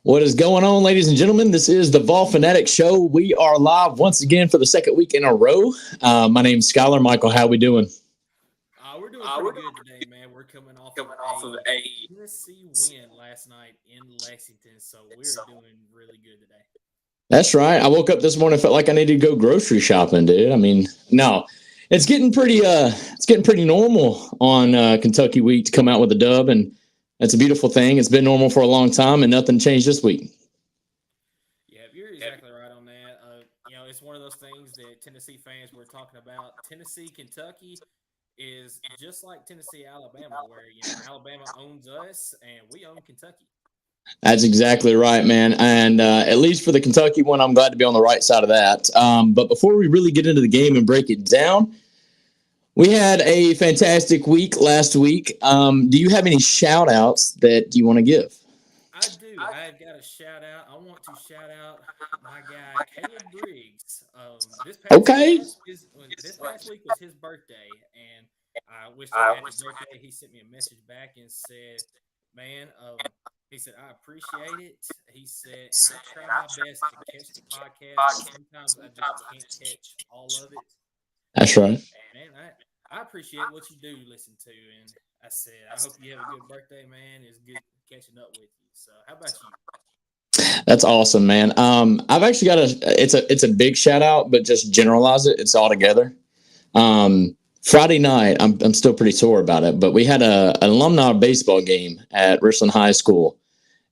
What is going on, ladies and gentlemen? This is the Vol Fanatic Show. We are live once again for the second week in a row. My name's Skylar. Michael, how we doing? We're doing pretty good today, man. We're coming off of a Tennessee win last night in Lexington, so we're doing really good today. That's right. I woke up this morning, felt like I needed to go grocery shopping, dude. I mean, no, it's getting pretty normal on Kentucky week to come out with a dub, and that's a beautiful thing. It's been normal for a long time, and nothing changed this week. Yeah, you're exactly right on that. It's one of those things that Tennessee fans were talking about. Tennessee, Kentucky is just like Tennessee, Alabama, where Alabama owns us and we own Kentucky. That's exactly right, man. And at least for the Kentucky one, I'm glad to be on the right side of that. But before we really get into the game and break it down, we had a fantastic week last week. Do you have any shout outs that you want to give? I do. I've got a shout out. I want to shout out my guy Caleb Briggs. Okay. This past week was his birthday, and I wished him happy birthday. He sent me a message back and said, "Man, he said I appreciate it." He said, "I try my best to catch the podcast. Sometimes I just can't catch all of it." That's right. Man, I appreciate what you do listen to, and I said, I hope you have a good birthday, man. It's good catching up with you. So, how about you? That's awesome, man. I've actually got it's a big shout out, but just generalize it. It's all together. Friday night, I'm still pretty sore about it, but we had an alumni baseball game at Richland High School,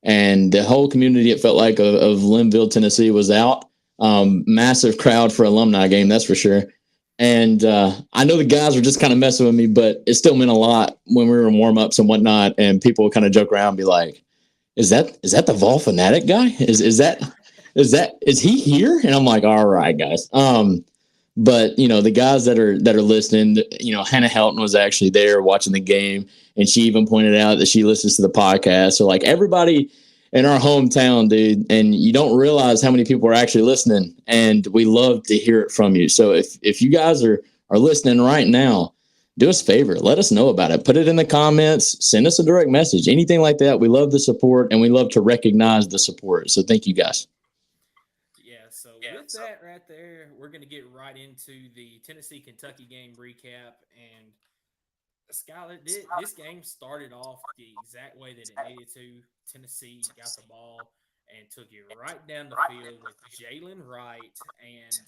and the whole community, it felt like, of Linville, Tennessee was out. Massive crowd for alumni game, that's for sure. And I know the guys were just kind of messing with me, but it still meant a lot when we were in warm-ups and whatnot, and people would kind of joke around and be like, is that the Vol Fanatic guy? Is he here? And I'm like, all right, guys. But the guys that are listening, Hannah Helton was actually there watching the game, and she even pointed out that she listens to the podcast. So like everybody in our hometown, dude, and you don't realize how many people are actually listening, and we love to hear it from you. So if you guys are listening right now, do us a favor, let us know about it. Put it in the comments, send us a direct message, anything like that. We love the support, and we love to recognize the support. So thank you, guys. Yeah, so with that right there, we're going to get right into the Tennessee Kentucky game recap. And Skyler, this game started off the exact way that it needed to. Tennessee got the ball and took it right down the field with Jalen Wright. And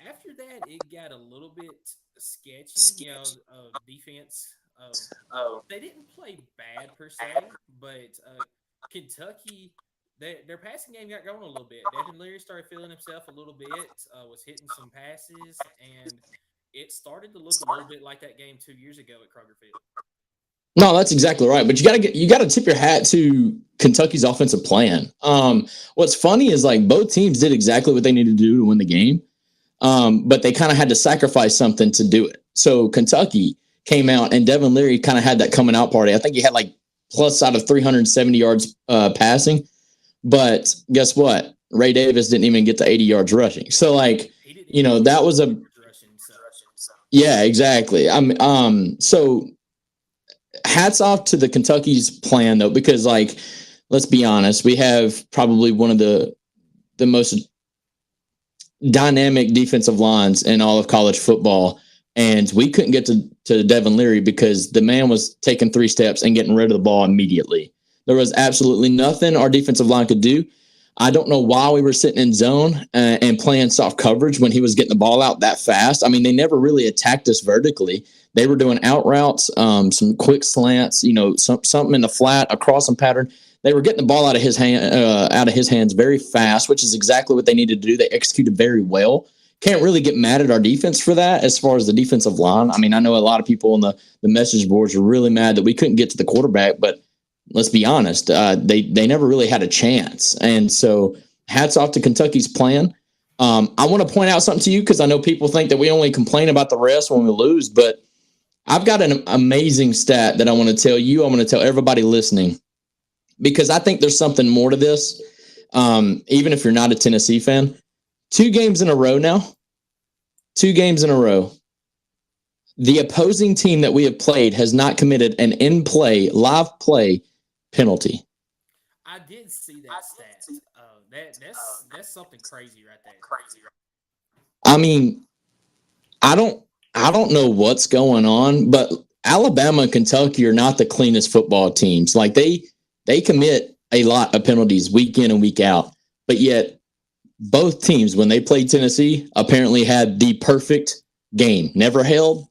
after that, it got a little bit sketchy. Defense. They didn't play bad per se, but Kentucky, their passing game got going a little bit. Devin Leary started feeling himself a little bit, was hitting some passes, and it started to look a little bit like that game 2 years ago at Kroger Field. No, that's exactly right. But you gotta tip your hat to Kentucky's offensive plan. What's funny is like both teams did exactly what they needed to do to win the game. But they kind of had to sacrifice something to do it. So Kentucky came out, and Devin Leary kind of had that coming out party. I think he had like plus out of 370 yards passing. But guess what? Ray Davis didn't even get to 80 yards rushing. So like, that was a yeah, exactly. So hats off to the Kentucky's plan though, because like, let's be honest, we have probably one of the most dynamic defensive lines in all of college football, and we couldn't get to Devin Leary because the man was taking 3 steps and getting rid of the ball immediately. There was absolutely nothing our defensive line could do. I don't know why we were sitting in zone and playing soft coverage when he was getting the ball out that fast. I mean, they never really attacked us vertically. They were doing out routes, some quick slants, something in the flat, a crossing pattern. They were getting the ball out of his hands very fast, which is exactly what they needed to do. They executed very well. Can't really get mad at our defense for that as far as the defensive line. I mean, I know a lot of people on the message boards are really mad that we couldn't get to the quarterback, but let's be honest, they never really had a chance. And so hats off to Kentucky's plan. I want to point out something to you because I know people think that we only complain about the rest when we lose, but I've got an amazing stat that I want to tell you. I want to tell everybody listening, because I think there's something more to this, even if you're not a Tennessee fan. 2 games in a row now, 2 games in a row, the opposing team that we have played has not committed an in-play, live play penalty. I did see that stat. That's something crazy right there. I mean, I don't I don't know what's going on, but Alabama and Kentucky are not the cleanest football teams. Like they commit a lot of penalties week in and week out, but yet both teams, when they played Tennessee, apparently had the perfect game. Never held,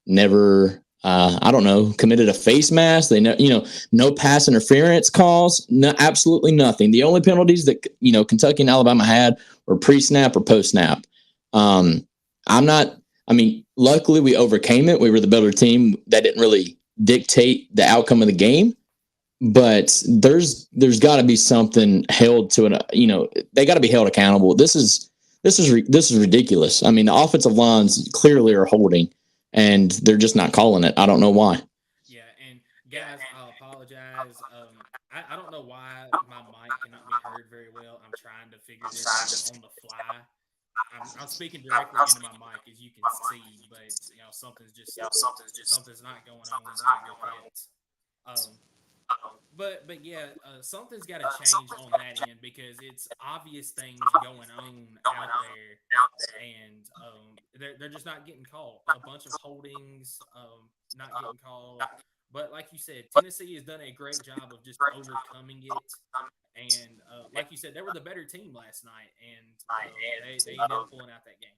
never I don't know, committed a face mask. They know, no pass interference calls, no, absolutely nothing. The only penalties that Kentucky and Alabama had were pre-snap or post-snap. Um, I'm not. I mean, luckily we overcame it. We were the better team. That didn't really dictate the outcome of the game. But there's got to be something held to it. They got to be held accountable. This is ridiculous. I mean, the offensive lines clearly are holding, and they're just not calling it. I don't know why. Yeah, and guys, I'll apologize. I don't know why my mic cannot be heard very well. I'm trying to figure this out on the fly. I'm speaking directly into my mic, as you can see, but something's not going on with it. Um, but yeah, something's got to change on that end because it's obvious things going on out there, and they're just not getting called. A bunch of holdings, not getting called. But like you said, Tennessee has done a great job of just overcoming it. And like you said, they were the better team last night, and they ended up pulling out that game.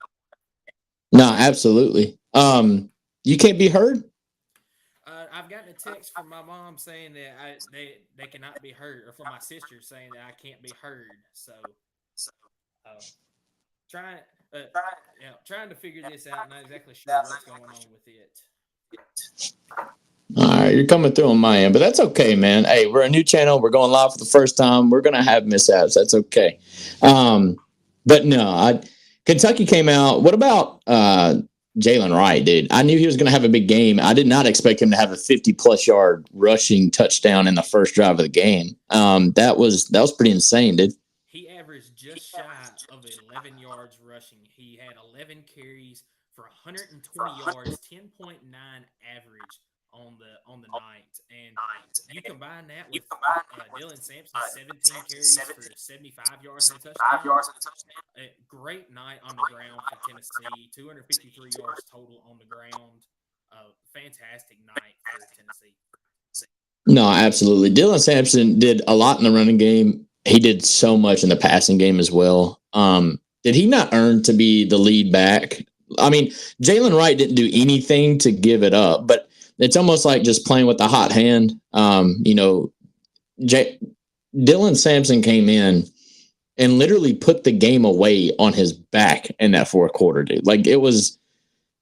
No, absolutely. You can't be heard. I've gotten a text from my mom saying that they cannot be heard, or from my sister saying that I can't be heard. So, uh, trying trying to figure this out. Not exactly sure what's going on with it. All right, you're coming through on my end, but that's okay, man. Hey, we're a new channel. We're going live for the first time. We're gonna have mishaps. That's okay. But no, Kentucky came out. What about Jalen Wright, dude? I knew he was gonna have a big game. I did not expect him to have a 50+ yard rushing touchdown in the first drive of the game. That was pretty insane, dude. He averaged just shy of 11 yards rushing. He had 11 carries for 120 yards, 10.9 average on the night, and you combine that with Dylan Sampson, 17 carries for 75 yards and a touchdown. A great night on the ground for Tennessee, 253 yards total on the ground. Fantastic night for Tennessee. No, absolutely. Dylan Sampson did a lot in the running game. He did so much in the passing game as well. Did he not earn to be the lead back? I mean, Jalen Wright didn't do anything to give it up, but it's almost like just playing with the hot hand. Dylan Sampson came in and literally put the game away on his back in that fourth quarter, dude. Like it was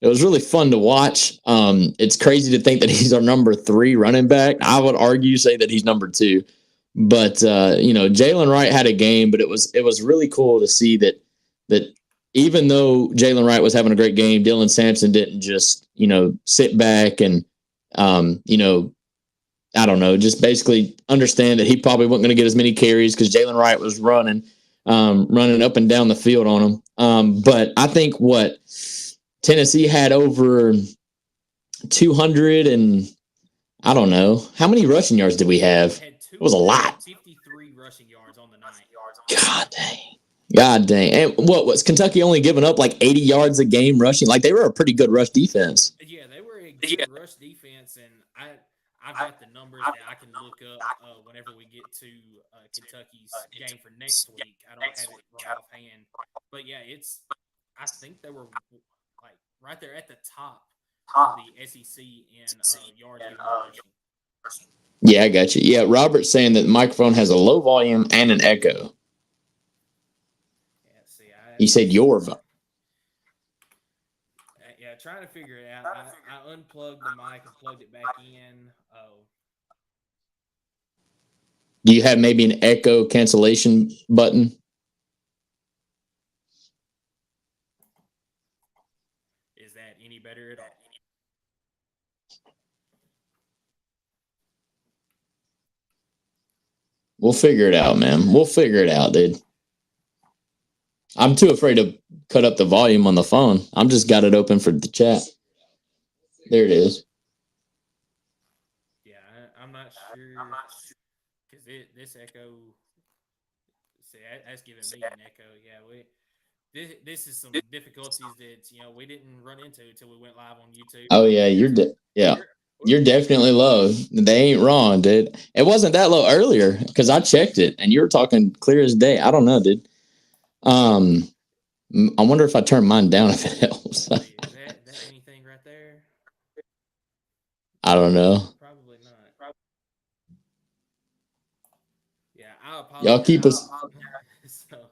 really fun to watch. It's crazy to think that he's our number 3 running back. I would say that he's number 2. But Jalen Wright had a game, but it was really cool to see that even though Jalen Wright was having a great game, Dylan Sampson didn't just sit back and I don't know, just basically understand that he probably wasn't going to get as many carries because Jalen Wright was running up and down the field on him. But I think what Tennessee had over 200 and I don't know how many rushing yards did we have? It was a lot. 53 rushing yards on the night. God dang. And what was Kentucky only giving up like 80 yards a game rushing? Like they were a pretty good rush defense. Yeah, they were a good rush defense, and I've got the numbers that I can look up whenever we get to Kentucky's game for next week. I don't have it right offhand, but yeah, I think they were like right there at the top of the SEC in yards given rushing. Yeah, I got you. Yeah, Robert's saying that the microphone has a low volume and an echo. Yeah, see, he said your volume. Yeah, trying to figure it out. I unplugged the mic and plugged it back in. Do you have maybe an echo cancellation button? Is that any better at all? We'll figure it out, man. We'll figure it out, dude. I'm too afraid to cut up the volume on the phone. I'm just got it open for the chat. There it is. Yeah, I'm not sure. because this echo, see, that's giving me an echo. Yeah, this is some difficulties that we didn't run into until we went live on YouTube. Oh yeah, yeah. You're definitely low. They ain't wrong, dude. It wasn't that low earlier because I checked it and you were talking clear as day. I don't know, dude. I wonder if I turn mine down if it helps. That anything right there? I don't know. Probably not. Yeah, I apologize. Y'all keep us. So,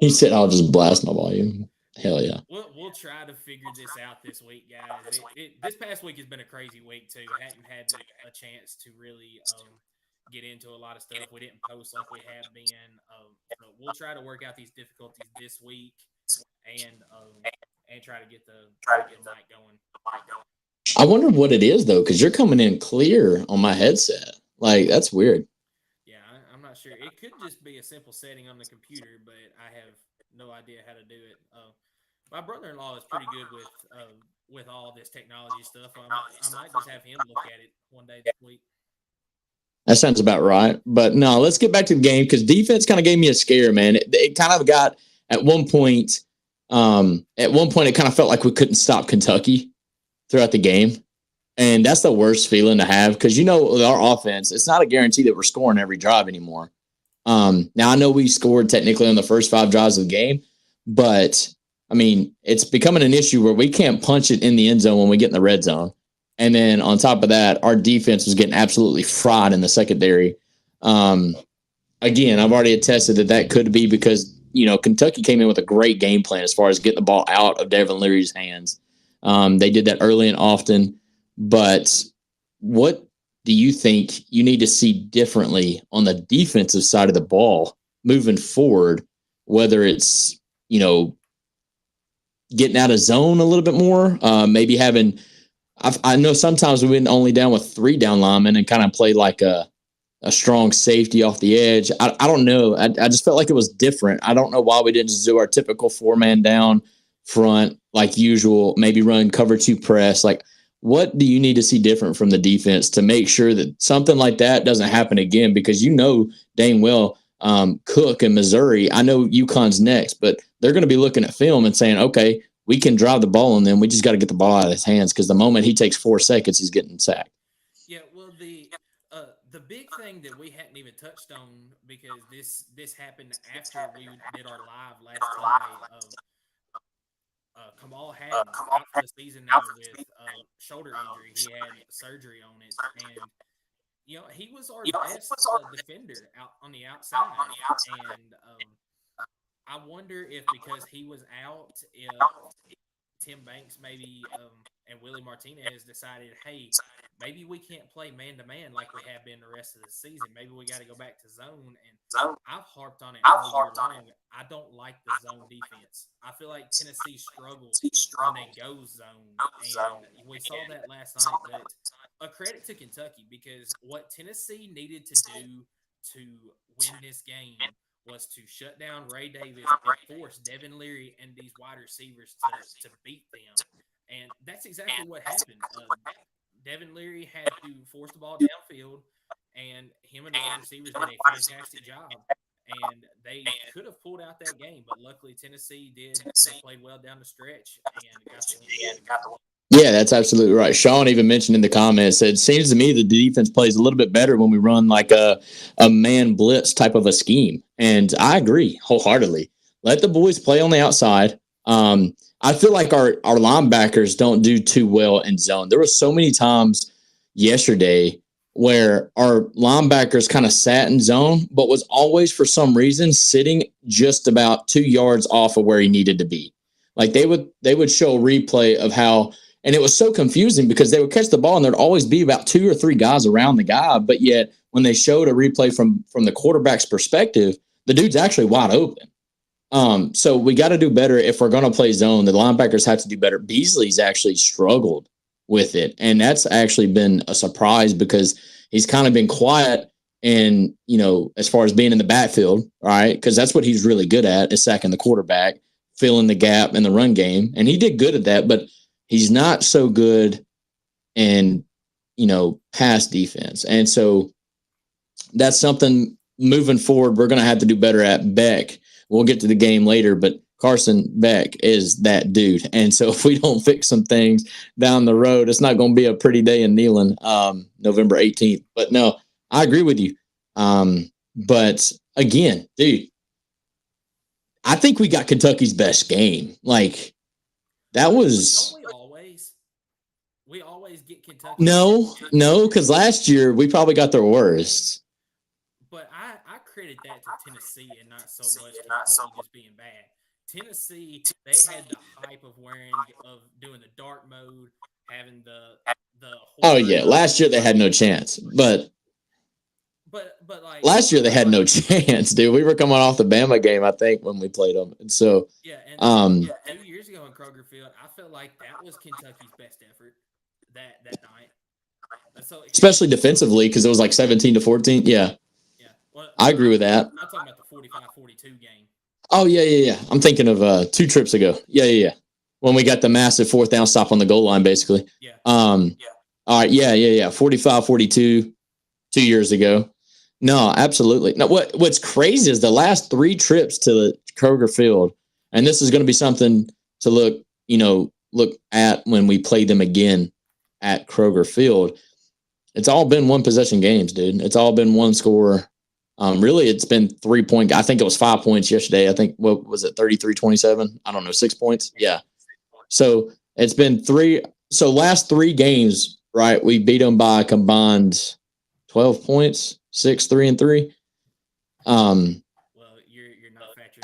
He said, "I'll just blast my volume." Hell yeah. We'll try to figure this out this week, guys. This past week has been a crazy week too. I hadn't had a chance to really get into a lot of stuff. We didn't post like we have been. So we'll try to work out these difficulties this week and try to get the mic going. I wonder what it is though, because you're coming in clear on my headset. Like that's weird. Yeah, I'm not sure. It could just be a simple setting on the computer, but I have no idea how to do it. My brother-in-law is pretty good with all this technology stuff. I might just have him look at it one day this week. That sounds about right. But no, let's get back to the game because defense kind of gave me a scare, man. It kind of got at one point. It kind of felt like we couldn't stop Kentucky throughout the game. And that's the worst feeling to have because, with our offense, it's not a guarantee that we're scoring every drive anymore. Now, I know we scored technically on the first 5 drives of the game, but, I mean, it's becoming an issue where we can't punch it in the end zone when we get in the red zone. And then on top of that, our defense was getting absolutely fried in the secondary. Again, I've already attested that could be because, Kentucky came in with a great game plan as far as getting the ball out of Devin Leary's hands. They did that early and often. But what do you think you need to see differently on the defensive side of the ball moving forward, whether it's, getting out of zone a little bit more, maybe having – I know sometimes we went only down with 3 down linemen and kind of played like a strong safety off the edge. I don't know. I just felt like it was different. I don't know why we didn't just do our typical 4-man down front like usual, maybe run cover 2 press. Like, what do you need to see different from the defense to make sure that something like that doesn't happen again? Because dang well, Cook and Missouri, I know UConn's next, but they're going to be looking at film and saying, okay, we can drive the ball on them. We just got to get the ball out of his hands because the moment he takes 4 seconds, he's getting sacked. Yeah, well, the big thing that we hadn't even touched on because this happened after we did our live last Sunday. Kamal Haddon out for the season now with shoulder injury. He had surgery on it, and he was our best defender out on the outside. And I wonder if because he was out, if Tim Banks maybe and Willie Martinez decided, hey, maybe we can't play man-to-man like we have been the rest of the season. Maybe we got to go back to zone. And I've harped on it all year long. I don't like the zone defense. I feel like Tennessee struggles when they go zone. And we saw that last night. But a credit to Kentucky because what Tennessee needed to do to win this game was to shut down Ray Davis and force Devin Leary and these wide receivers to beat them. And that's exactly what happened. Devin Leary had to force the ball downfield, and him and the wide receivers did a fantastic job. And they could have pulled out that game, but luckily Tennessee did. They played well down the stretch and got the win. Yeah, that's absolutely right. Sean even mentioned in the comments that it seems to me that the defense plays a little bit better when we run like a man blitz type of a scheme. And I agree wholeheartedly. Let the boys play on the outside. I feel like our linebackers don't do too well in zone. There were so many times yesterday where our linebackers kind of sat in zone, but was always for some reason sitting just about 2 yards off of where he needed to be. Like they would show a replay of how, and it was so confusing because they would catch the ball and there'd always be about 2 or 3 guys around the guy. But yet when they showed a replay from the quarterback's perspective, the dude's actually wide open. So we got to do better if we're going to play zone. The linebackers have to do better. Beasley's actually struggled with it, and that's actually been a surprise because he's kind of been quiet and, as far as being in the backfield, right? Because that's what he's really good at is sacking the quarterback, filling the gap in the run game, and he did good at that, but he's not so good in, pass defense. And so that's something moving forward we're going to have to do better at. Beck, we'll get to the game later, but Carson Beck is that dude. And so if we don't fix some things down the road, it's not going to be a pretty day in Neyland, November 18th. But no, I agree with you. But again, dude, I think we got Kentucky's best game. Like, that was. We always get Kentucky. No, because last year we probably got their worst. But I credit that to Tennessee and not so much Kentucky just being bad. Tennessee, they had the hype of doing the dark mode, having the. Oh yeah, last year they had no chance, but like last year they had no chance, dude. We were coming off the Bama game, I think, when we played them, and so 2 years ago in Kroger Field, I felt like that was Kentucky's best effort that night. So especially defensively, because it was like 17-14. Yeah. Well, I agree with that. I'm talking about the 45-42 game. Oh yeah. I'm thinking of 2 trips ago. Yeah. When we got the massive 4th down stop on the goal line, basically. Yeah. All right. Yeah. 45-42 2 years ago. No, absolutely. Now, what's crazy is the last 3 trips to the Kroger Field, and this is going to be something to look at when we play them again at Kroger Field. It's all been 1-possession games, dude. It's all been 1 score. Really, it's been 3-point. I think it was 5 points yesterday. I think, what was it, 33-27? I don't know, 6 points. Yeah. So it's been 3. So last 3 games, right? We beat them by a combined 12 points, 6, 3, and 3. Well, you're not factoring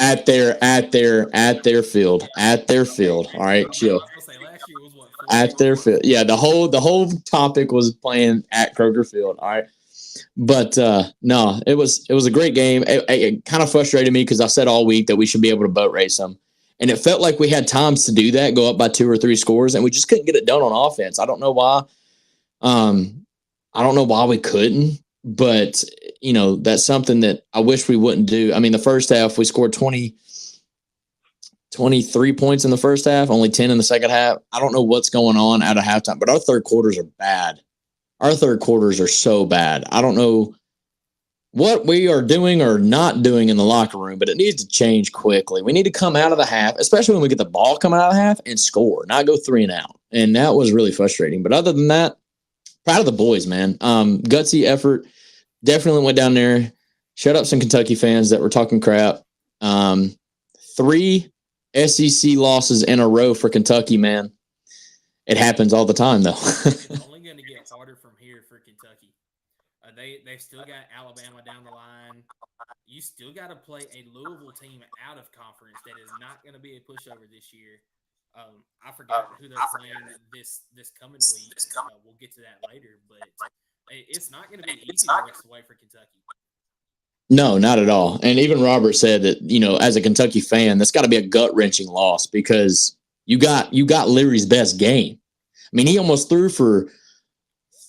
at their field. All right, chill. I was gonna say last year was what? At their field. Yeah, the whole topic was playing at Kroger Field. All right. But no, it was a great game. It kind of frustrated me because I said all week that we should be able to boat race them. And it felt like we had times to do that, go up by 2 or 3 scores, and we just couldn't get it done on offense. I don't know why. I don't know why we couldn't, but that's something that I wish we wouldn't do. I mean, the first half we scored 23 points in the first half, only 10 in the second half. I don't know what's going on out of halftime, but our third quarters are bad. Our third quarters are so bad. I don't know what we are doing or not doing in the locker room, but it needs to change quickly. We need to come out of the half, especially when we get the ball coming out of the half, and score, not go 3 and out. And that was really frustrating. But other than that, proud of the boys, man. Gutsy effort. Definitely went down there. Shut up some Kentucky fans that were talking crap. 3 SEC losses in a row for Kentucky, man. It happens all the time, though. It's only going to get harder from here for Kentucky. They've still got Alabama down the line. You still got to play a Louisville team out of conference that is not going to be a pushover this year. I forgot who they're playing this coming week. We'll get to that later, but it's not going to be easy the rest of the way for Kentucky. No, not at all. And even Robert said that, as a Kentucky fan, that's got to be a gut-wrenching loss because you got Leary's best game. I mean, he almost threw for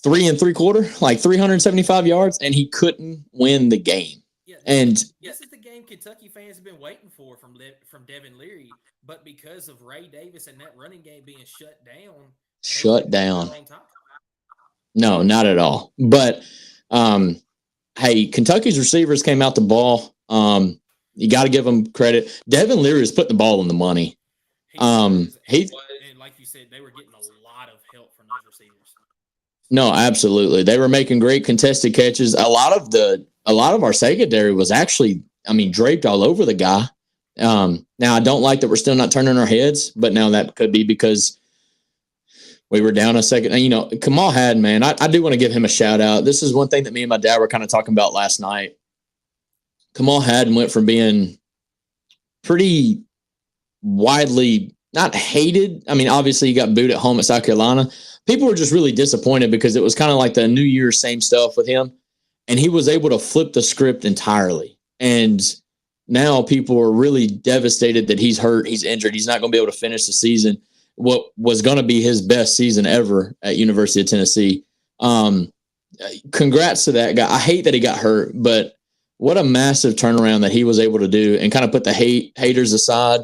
3 3/4, like 375 yards, and he couldn't win the game. Yeah, this is the game Kentucky fans have been waiting for from Devin Leary, but because of Ray Davis and that running game being shut down. No, not at all. But hey, Kentucky's receivers came out the ball. You got to give them credit. Devin Leary is putting the ball in the money. And like you said, they were getting a lot of help from those receivers. No, absolutely. They were making great contested catches. A lot of our secondary was actually, draped all over the guy. Now I don't like that we're still not turning our heads, but now that could be because we were down a second. And, Kamal Haddon, man, I do want to give him a shout out. This is one thing that me and my dad were kind of talking about last night. Kamal Haddon went from being pretty widely not hated. Obviously he got booed at home at South Carolina. People were just really disappointed because it was kind of like the New Year's same stuff with him. And he was able to flip the script entirely. And now people are really devastated that he's hurt, he's injured, he's not going to be able to finish the season. What was going to be his best season ever at University of Tennessee. Congrats to that guy. I hate that he got hurt, but what a massive turnaround that he was able to do and kind of put the haters aside.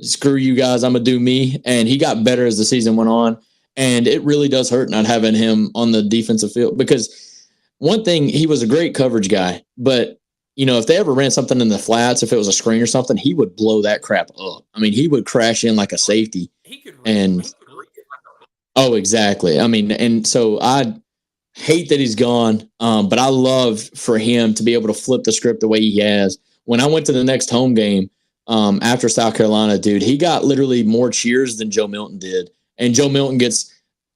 Screw you guys, I'm going to do me. And he got better as the season went on. And it really does hurt not having him on the defensive field because one thing, he was a great coverage guy, but if they ever ran something in the flats, if it was a screen or something, he would blow that crap up. I mean, he would crash in like a safety. He could read And the book. oh, exactly. I mean, and so I hate that he's gone, but I love for him to be able to flip the script the way he has. When I went to the next home game after South Carolina, dude, he got literally more cheers than Joe Milton did. And Joe Milton gets,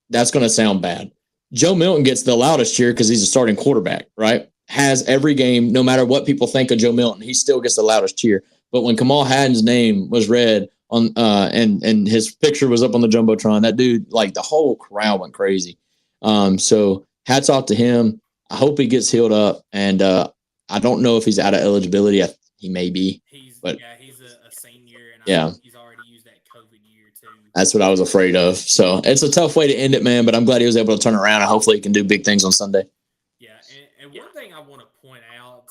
that's going to sound bad. Joe Milton gets the loudest cheer because he's a starting quarterback, right? Has every game, no matter what people think of Joe Milton, he still gets the loudest cheer. But when Kamal Haddon's name was read on and his picture was up on the Jumbotron, that dude, like the whole crowd went crazy. So hats off to him. I hope he gets healed up. And I don't know if he's out of eligibility. He may be. He's a senior, and I think he's already used that COVID year too. That's what I was afraid of. So it's a tough way to end it, man. But I'm glad he was able to turn around, and hopefully he can do big things on Sunday. Yeah, and one thing I want to point out,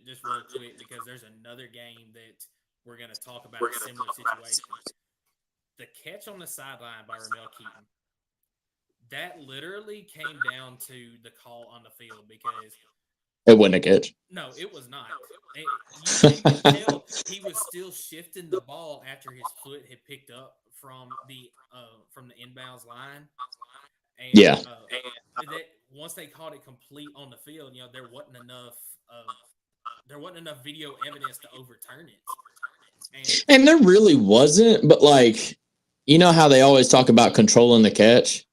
just real quick, because there's another game that we're going to talk about a similar situation. The catch on the sideline by Ramel Keaton. That literally came down to the call on the field because it wasn't a catch. No, it was not. You could tell he was still shifting the ball after his foot had picked up from the inbounds line. And, yeah. Once they caught it complete on the field, there wasn't enough video evidence to overturn it. And there really wasn't, but how they always talk about controlling the catch?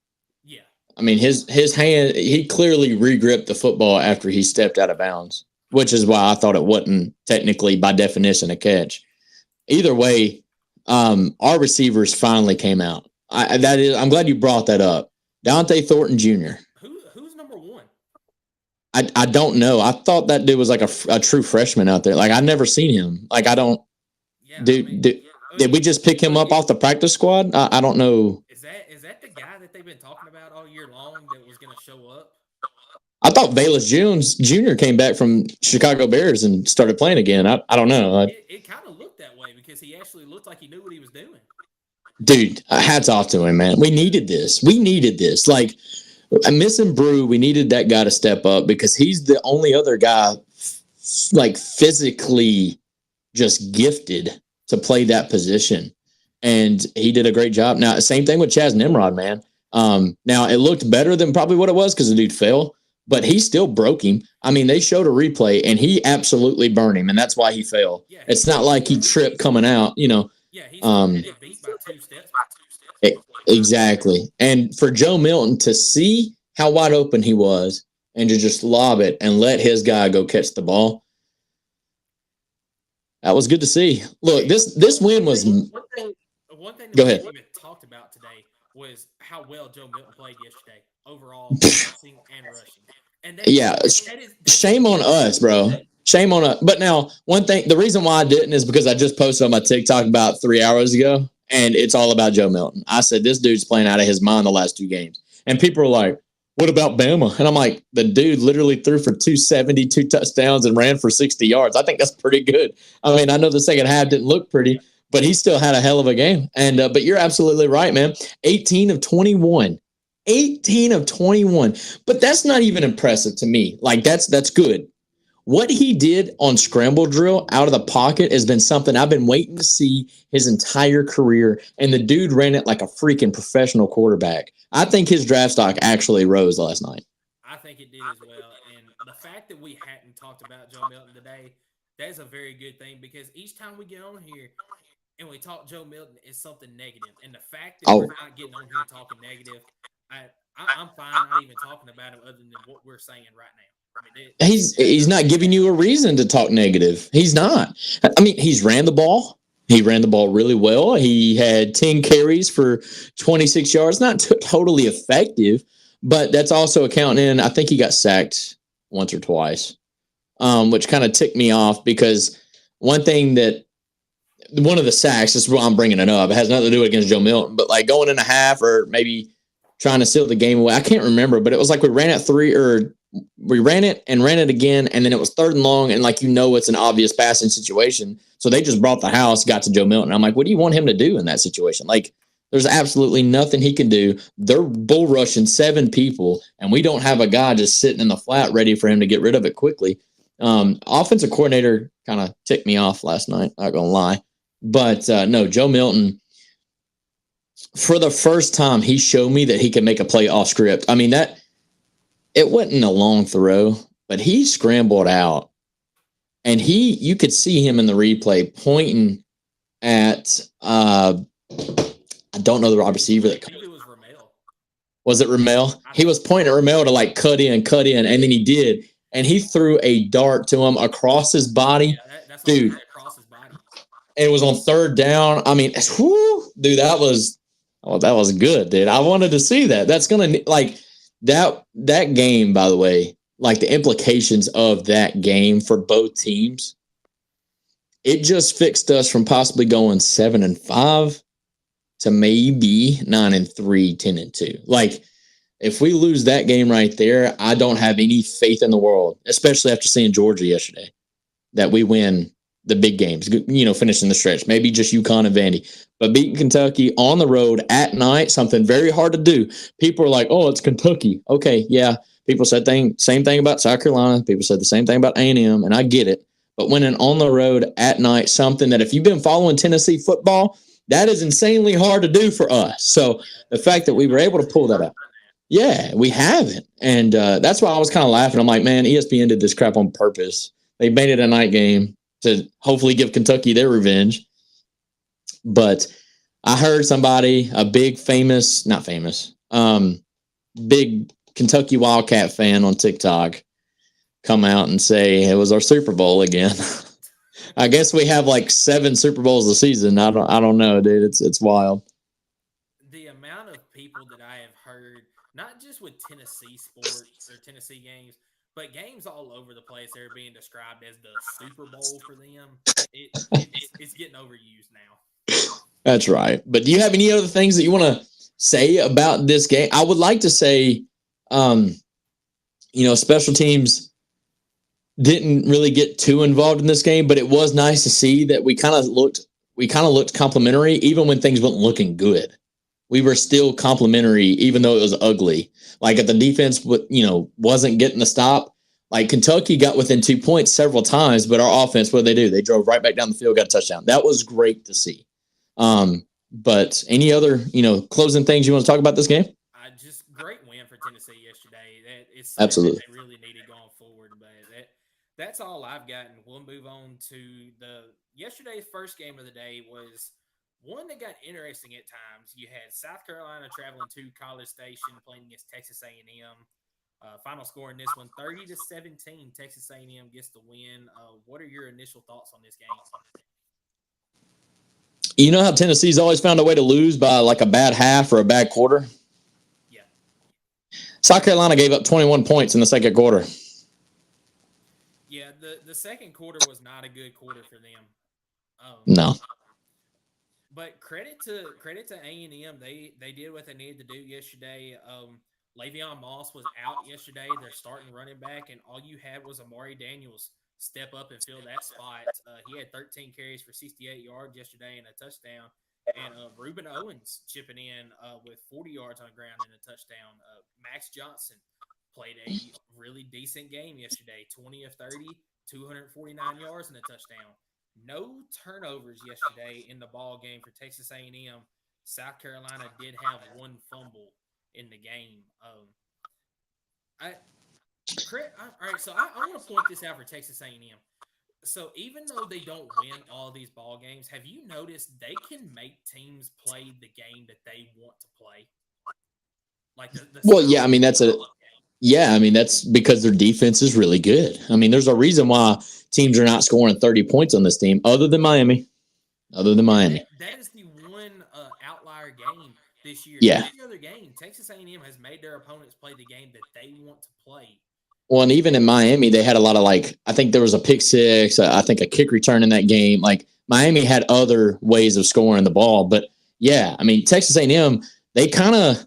Yeah. I mean, his hand, he clearly re-gripped the football after he stepped out of bounds, which is why I thought it wasn't technically, by definition, a catch. Either way, our receivers finally came out. I'm glad you brought that up. Dante Thornton Jr. Who's number one? I don't know. I thought that dude was like a true freshman out there. Like, I've never seen him. Like, I don't. Yeah, did we just pick him up off the practice squad? I don't know. Is that the guy that they've been talking about all year long that was going to show up? I thought Bayless Jones Jr. came back from Chicago Bears and started playing again. I don't know. It kind of looked that way because he actually looked like he knew what he was doing. Dude, hats off to him, man. We needed this. Like, missing Brew, we needed that guy to step up because he's the only other guy, like, physically just gifted to play that position. And he did a great job. Now, same thing with Chaz Nimrod, man. Now, it looked better than probably what it was because the dude fell, but he still broke him. I mean, they showed a replay, and he absolutely burned him, and that's why he fell. Yeah, it's not like he tripped coming out, Yeah, he's beat by 2 steps. Exactly. And for Joe Milton to see how wide open he was and to just lob it and let his guy go catch the ball, that was good to see. Look, this win was... One thing that we even talked about today was how well Joe Milton played yesterday, overall, passing and rushing. And shame on us, bro. Shame on us. But now, one thing, the reason why I didn't is because I just posted on my TikTok about 3 hours ago, and it's all about Joe Milton. I said, this dude's playing out of his mind the last 2 games. And people are like, what about Bama? And I'm like, the dude literally threw for 270, 2 touchdowns, and ran for 60 yards. I think that's pretty good. I mean, I know the second half didn't look pretty, but he still had a hell of a game. And but you're absolutely right, man. 18 of 21. 18 of 21. But that's not even impressive to me. Like, that's good. What he did on scramble drill out of the pocket has been something I've been waiting to see his entire career. And the dude ran it like a freaking professional quarterback. I think his draft stock actually rose last night. I think it did as well. And the fact that we hadn't talked about Joe Milton today, that's a very good thing because each time we get on here and we talk Joe Milton, it's something negative. And the fact that we're not getting on here talking negative, I'm fine not even talking about him other than what we're saying right now. I mean, he's not giving you a reason to talk negative. He's not. I mean, he's ran the ball. He ran the ball really well. He had 10 carries for 26 yards. Not totally effective, but that's also accounting in. I think he got sacked once or twice, which kind of ticked me off because one of the sacks, this is why I'm bringing it up. It has nothing to do against Joe Milton, but like going in a half or maybe trying to seal the game away. I can't remember, but it was like we ran it and ran it again, and then it was 3rd and long, and it's an obvious passing situation. So they just brought the house, got to Joe Milton. I'm like, what do you want him to do in that situation? Like, There's absolutely nothing he can do. They're bull rushing 7 people, and we don't have a guy just sitting in the flat ready for him to get rid of it quickly. Offensive coordinator kind of ticked me off last night, not going to lie. But no, Joe Milton, for the first time, he showed me that he can make a play off script. I mean, it wasn't a long throw, but he scrambled out. And you could see him in the replay pointing at, I don't know the wide receiver. I think it was Ramel. Was it Ramel? He was pointing at Ramel to like cut in, and then he did. And he threw a dart to him across his body. Yeah, that's dude, across his body. It was on 3rd down. I mean, whew, dude, that was good, dude. I wanted to see that. That's going to, like, that game, by the way, like the implications of that game for both teams, it just fixed us from possibly going 7-5 to maybe 9-3, 10-2. Like, if we lose that game right there, I don't have any faith in the world, especially after seeing Georgia yesterday, that we win the big games, finishing the stretch. Maybe just UConn and Vandy. But beating Kentucky on the road at night, something very hard to do. People are like, oh, it's Kentucky. Okay, yeah. People said same thing about South Carolina. People said the same thing about A&M, and I get it. But winning on the road at night, something that if you've been following Tennessee football, that is insanely hard to do for us. So the fact that we were able to pull that out. Yeah, we haven't. And that's why I was kind of laughing. I'm like, man, ESPN did this crap on purpose. They made it a night game to hopefully give Kentucky their revenge. But I heard somebody, a big big Kentucky Wildcat fan on TikTok come out and say it was our Super Bowl again. I guess we have like 7 Super Bowls a season. I don't know, dude. It's wild. The amount of people that I have heard, not just with Tennessee sports or Tennessee games, but games all over the place, they're being described as the Super Bowl for them. It's getting overused now. That's right. But do you have any other things that you want to say about this game? I would like to say, special teams didn't really get too involved in this game, but it was nice to see that we kind of looked complimentary, even when things weren't looking good. We were still complimentary, even though it was ugly. Like if the defense, wasn't getting the stop. Like Kentucky got within 2 points several times, but our offense, what did they do? They drove right back down the field, got a touchdown. That was great to see. But any other, closing things you want to talk about this game? Just great win for Tennessee yesterday. It's absolutely they really needed going forward, but that's all I've got, and we'll move on to yesterday's first game of the day was one that got interesting at times. You had South Carolina traveling to College Station playing against Texas A&M. Final score in this one, 30-17. Texas A&M gets the win. What are your initial thoughts on this game? You know how Tennessee's always found a way to lose by like a bad half or a bad quarter? Yeah. South Carolina gave up 21 points in the second quarter. Yeah, the second quarter was not a good quarter for them. No. But credit to A&M, they did what they needed to do yesterday. Le'Veon Moss was out yesterday. They're starting running back, and all you had was Amari Daniels step up and fill that spot. He had 13 carries for 68 yards yesterday and a touchdown. And Reuben Owens chipping in with 40 yards on the ground and a touchdown. Max Johnson played a really decent game yesterday, 20 of 30, 249 yards and a touchdown. No turnovers yesterday in the ball game for Texas A&M. South Carolina did have one fumble in the game. All right, so I want to point this out for Texas A&M. So even though they don't win all these ball games, have you noticed they can make teams play the game that they want to play? Like that's because their defense is really good. I mean, there's a reason why teams are not scoring 30 points on this team, other than Miami. That is the one outlier game this year. Yeah. Every other game, Texas A&M has made their opponents play the game that they want to play. Well, and even in Miami, they had a lot of I think there was a pick six, I think a kick return in that game. Like Miami had other ways of scoring the ball, but yeah, I mean, Texas A&M, they kind of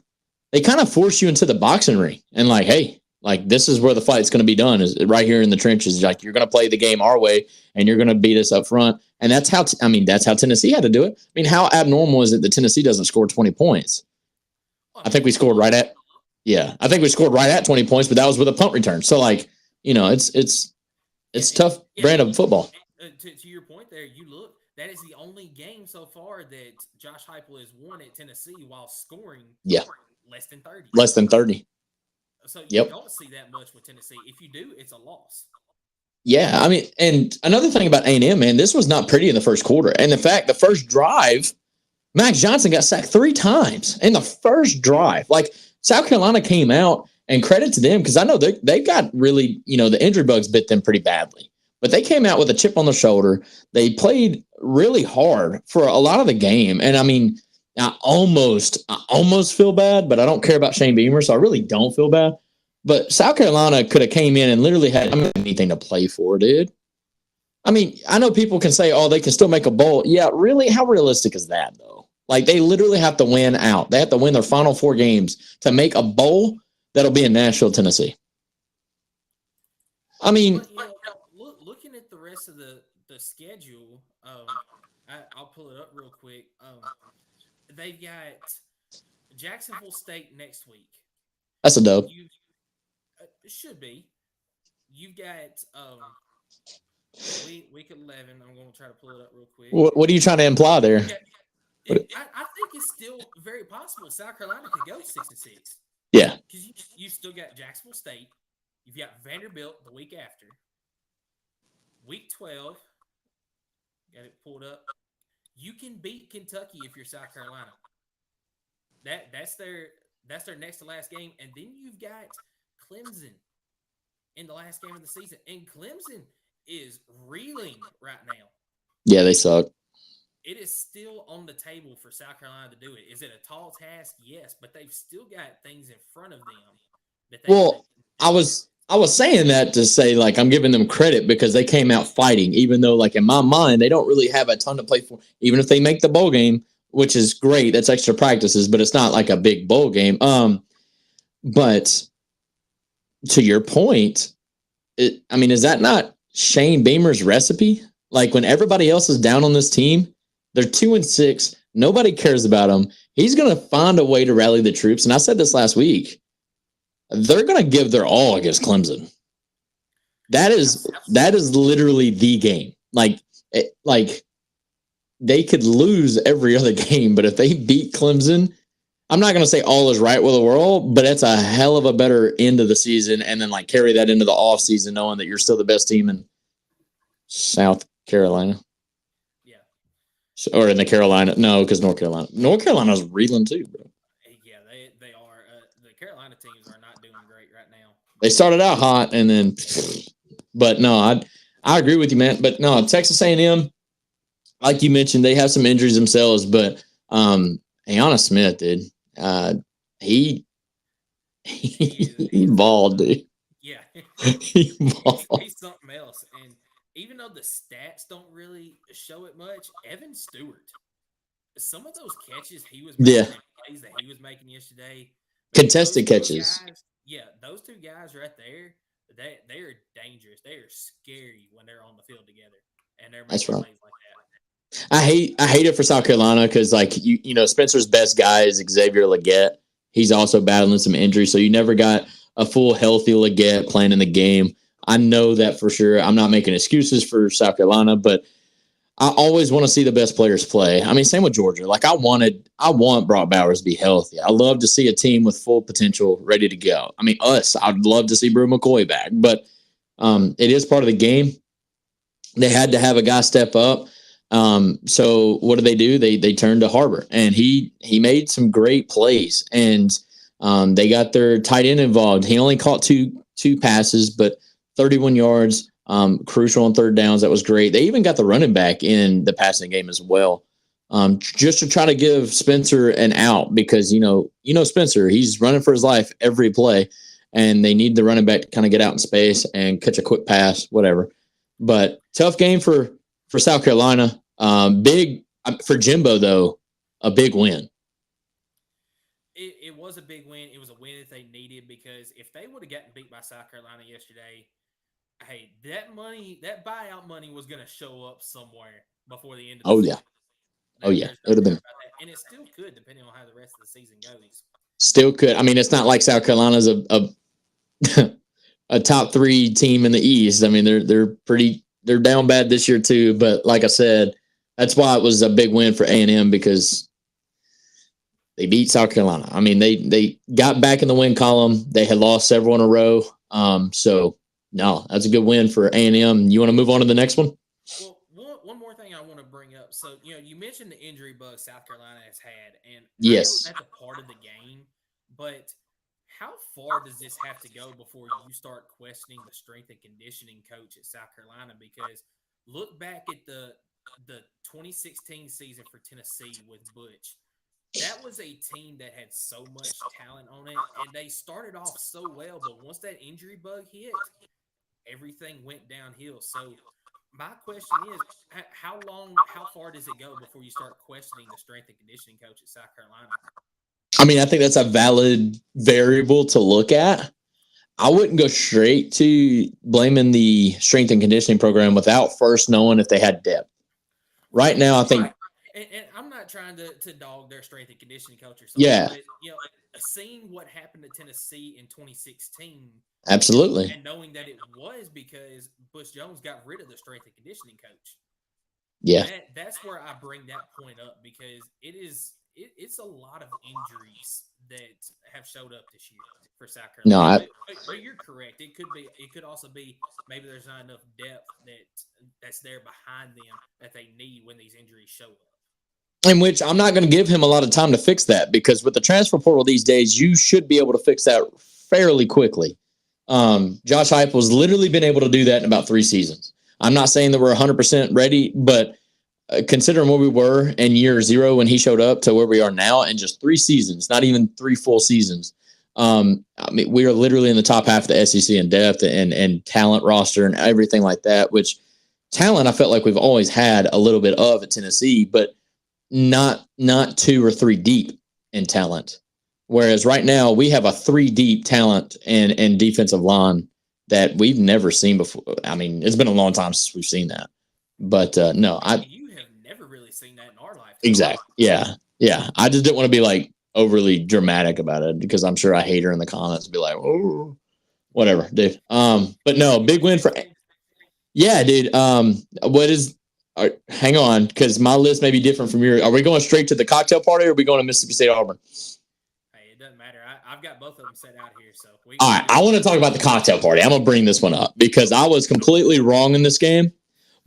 force you into the boxing ring and hey, Like, this is where the fight's going to be done, is right here in the trenches. Like, you're going to play the game our way, and you're going to beat us up front. And that's how that's how Tennessee had to do it. I mean, how abnormal is it that Tennessee doesn't score 20 points? I think we scored right at I think we scored right at 20 points, but that was with a punt return. So, like, it's tough brand of football. To your point there, you look, that is the only game so far that Josh Heupel has won at Tennessee while scoring less than 30. Less than 30. So you don't see that much with Tennessee. If you do, it's a loss. Yeah, I mean, and another thing about A&M, man, this was not pretty in the first quarter. And the fact, the first drive, Max Johnson got sacked 3 times in the first drive. Like, South Carolina came out, and credit to them, because I know they got really, the injury bugs bit them pretty badly. But they came out with a chip on their shoulder. They played really hard for a lot of the game. And, I mean, I almost feel bad, but I don't care about Shane Beamer, so I really don't feel bad. But South Carolina could have came in and literally had anything to play for, dude. I mean, I know people can say, oh, they can still make a bowl. Yeah, really? How realistic is that, though? Like, they literally have to win out. They have to win their final 4 games to make a bowl that'll be in Nashville, Tennessee. I mean, looking at the rest of the schedule, I'll pull it up real quick. They've got Jacksonville State next week. That's a dub. It should be. You've got week 11. I'm going to try to pull it up real quick. What are you trying to imply there? I think it's still very possible South Carolina could go 6-6. Yeah. Because you still got Jacksonville State. You've got Vanderbilt the week after. Week 12. Got it pulled up. You can beat Kentucky if you're South Carolina. That's their next to last game. And then you've got Clemson in the last game of the season. And Clemson is reeling right now. Yeah, they suck. It is still on the table for South Carolina to do it. Is it a tall task? Yes, but they've still got things in front of them. I was saying that to say, like, I'm giving them credit because they came out fighting, even though, like, in my mind, they don't really have a ton to play for. Even if they make the bowl game, which is great, that's extra practices, but it's not like a big bowl game. But to your point, is that not Shane Beamer's recipe? Like, when everybody else is down on this team, they're 2-6. Nobody cares about them. He's going to find a way to rally the troops. And I said this last week. They're going to give their all against Clemson. That is literally the game. Like they could lose every other game, but if they beat Clemson, I'm not going to say all is right with the world, but it's a hell of a better end of the season. And then, like, carry that into the off season, knowing that you're still the best team in South Carolina. Yeah. Or in the Carolina. No, because North Carolina's reeling too, bro. Yeah, they are. The Carolina teams are not doing great right now. They started out hot, and then, but no, I agree with you, man. But no, Texas A&M, like you mentioned, they have some injuries themselves. But Aiyana Smith, dude, he balled, dude. Yeah, he balled. He's something else. And even though the stats don't really show it much, Evan Stewart, some of those catches he was making, plays that he was making yesterday, contested catches. Those 2 guys right there, they are dangerous. They are scary when they're on the field together, and they're making plays like that. I hate it for South Carolina because, like, Spencer's best guy is Xavier Legette. He's also battling some injuries, so you never got a full healthy Legette playing in the game. I know that for sure. I'm not making excuses for South Carolina, but I always want to see the best players play. I mean, same with Georgia. Like, I want Brock Bowers to be healthy. I love to see a team with full potential ready to go. I mean, I'd love to see Brew McCoy back, but it is part of the game. They had to have a guy step up. So what do? They turned to Harbor, and he made some great plays, and they got their tight end involved. He only caught two passes, but 31 yards, crucial on third downs. That was great. They even got the running back in the passing game as well, just to try to give Spencer an out because, Spencer, he's running for his life every play, and they need the running back to kind of get out in space and catch a quick pass, whatever. But tough game for South Carolina. Big for Jimbo, though, a big win. It was was a big win. It was a win that they needed because if they would have gotten beat by South Carolina yesterday, hey, that buyout money was going to show up somewhere before the end of the Oh, season. yeah. Oh, yeah. There's It would no have doubt been. about that. And it still could, depending on how the rest of the season goes. Still could. I mean, it's not like South Carolina's a top 3 team in the East. I mean, they're down bad this year too. But like I said, that's why it was a big win for A&M because they beat South Carolina. I mean, they got back in the win column. They had lost several in a row. So no, that's a good win for A&M. You want to move on to the next one? Well, one more thing I want to bring up. So, you mentioned the injury bug South Carolina has had, and Yes. I know that's a part of the game, but how far does this have to go before you start questioning the strength and conditioning coach at South Carolina? Because look back at the 2016 season for Tennessee with Butch. That was a team that had so much talent on it, and they started off so well, but once that injury bug hit, everything went downhill. So my question is, how far does it go before you start questioning the strength and conditioning coach at South Carolina? I mean, I think that's a valid variable to look at. I wouldn't go straight to blaming the strength and conditioning program without first knowing if they had depth. Right now, I think. Right. And I'm not trying to dog their strength and conditioning coach or something, Yeah. but seeing what happened to Tennessee in 2016, Absolutely, and knowing that it was because Bush Jones got rid of the strength and conditioning coach. Yeah. That's where I bring that point up because it's a lot of injuries that have showed up this year for South Carolina. But you're correct. It could also be maybe there's not enough depth that's there behind them that they need when these injuries show up. In which I'm not going to give him a lot of time to fix that because with the transfer portal these days, you should be able to fix that fairly quickly. Josh Heupel's literally been able to do that in about 3 seasons. I'm not saying that we're 100% ready, but considering where we were in year 0 when he showed up to where we are now in just 3 seasons, not even 3 full seasons. I mean, we are literally in the top half of the SEC in depth and talent roster and everything like that, which talent I felt like we've always had a little bit of at Tennessee, but not 2 or 3 deep in talent. Whereas right now we have a 3 deep talent and defensive line that we've never seen before. I mean, it's been a long time since we've seen that. But no, you have never really seen that in our lifetime. Exactly. Yeah. I just didn't want to be like overly dramatic about it because I'm sure I hate her in the comments be like, oh, whatever, dude. But no, big win for. Yeah, dude. What is? Hang on, because my list may be different from yours. Are we going straight to the cocktail party, or are we going to Mississippi State Auburn? Hey, it doesn't matter. I've got both of them set out here. So all right, I want to talk about the cocktail party. I'm gonna bring this one up because I was completely wrong in this game,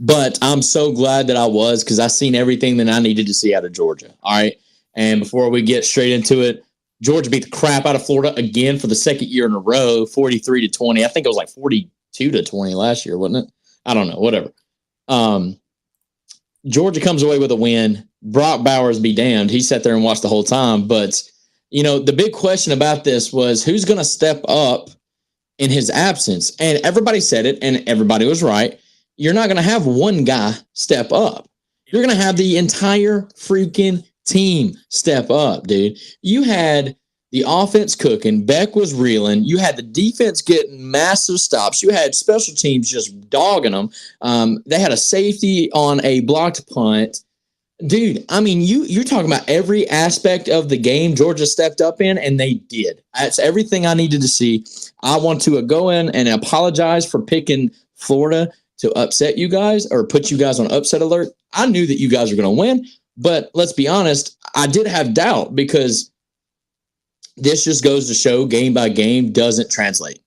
but I'm so glad that I was because I seen everything that I needed to see out of Georgia. All right, and before we get straight into it, Georgia beat the crap out of Florida again for the second year in a row, 43-20. I think it was like 42-20 last year, wasn't it? I don't know. Whatever. Georgia comes away with a win. Brock Bowers be damned. He sat there and watched the whole time. But, the big question about this was who's going to step up in his absence? And everybody said it, and everybody was right. You're not going to have one guy step up. You're going to have the entire freaking team step up, dude. You had the offense cooking. Beck was reeling. You had the defense getting massive stops. You had special teams just dogging them. They had a safety on a blocked punt. Dude, I mean, you're talking about every aspect of the game Georgia stepped up in, and they did. That's everything I needed to see. I want to go in and apologize for picking Florida to upset you guys or put you guys on upset alert. I knew that you guys were going to win, but let's be honest, I did have doubt because this just goes to show game by game doesn't translate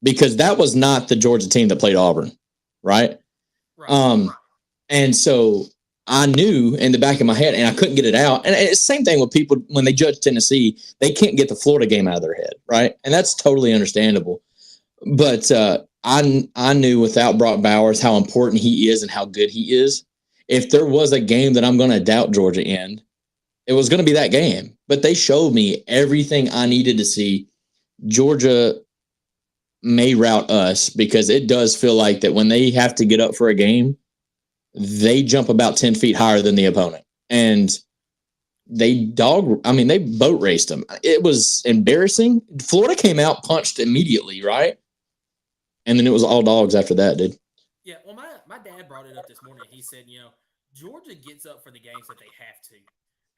because that was not the Georgia team that played Auburn, right? And so I knew in the back of my head, and I couldn't get it out. And it's the same thing with people when they judge Tennessee, they can't get the Florida game out of their head, right? And that's totally understandable. But I knew without Brock Bowers how important he is and how good he is. If there was a game that I'm going to doubt Georgia in, it was going to be that game. But they showed me everything I needed to see. Georgia may rout us because it does feel like that when they have to get up for a game, they jump about 10 feet higher than the opponent. And they boat raced them. It was embarrassing. Florida came out, punched immediately, right? And then it was all dogs after that, dude. Yeah, well, my dad brought it up this morning. He said, Georgia gets up for the games that they have to.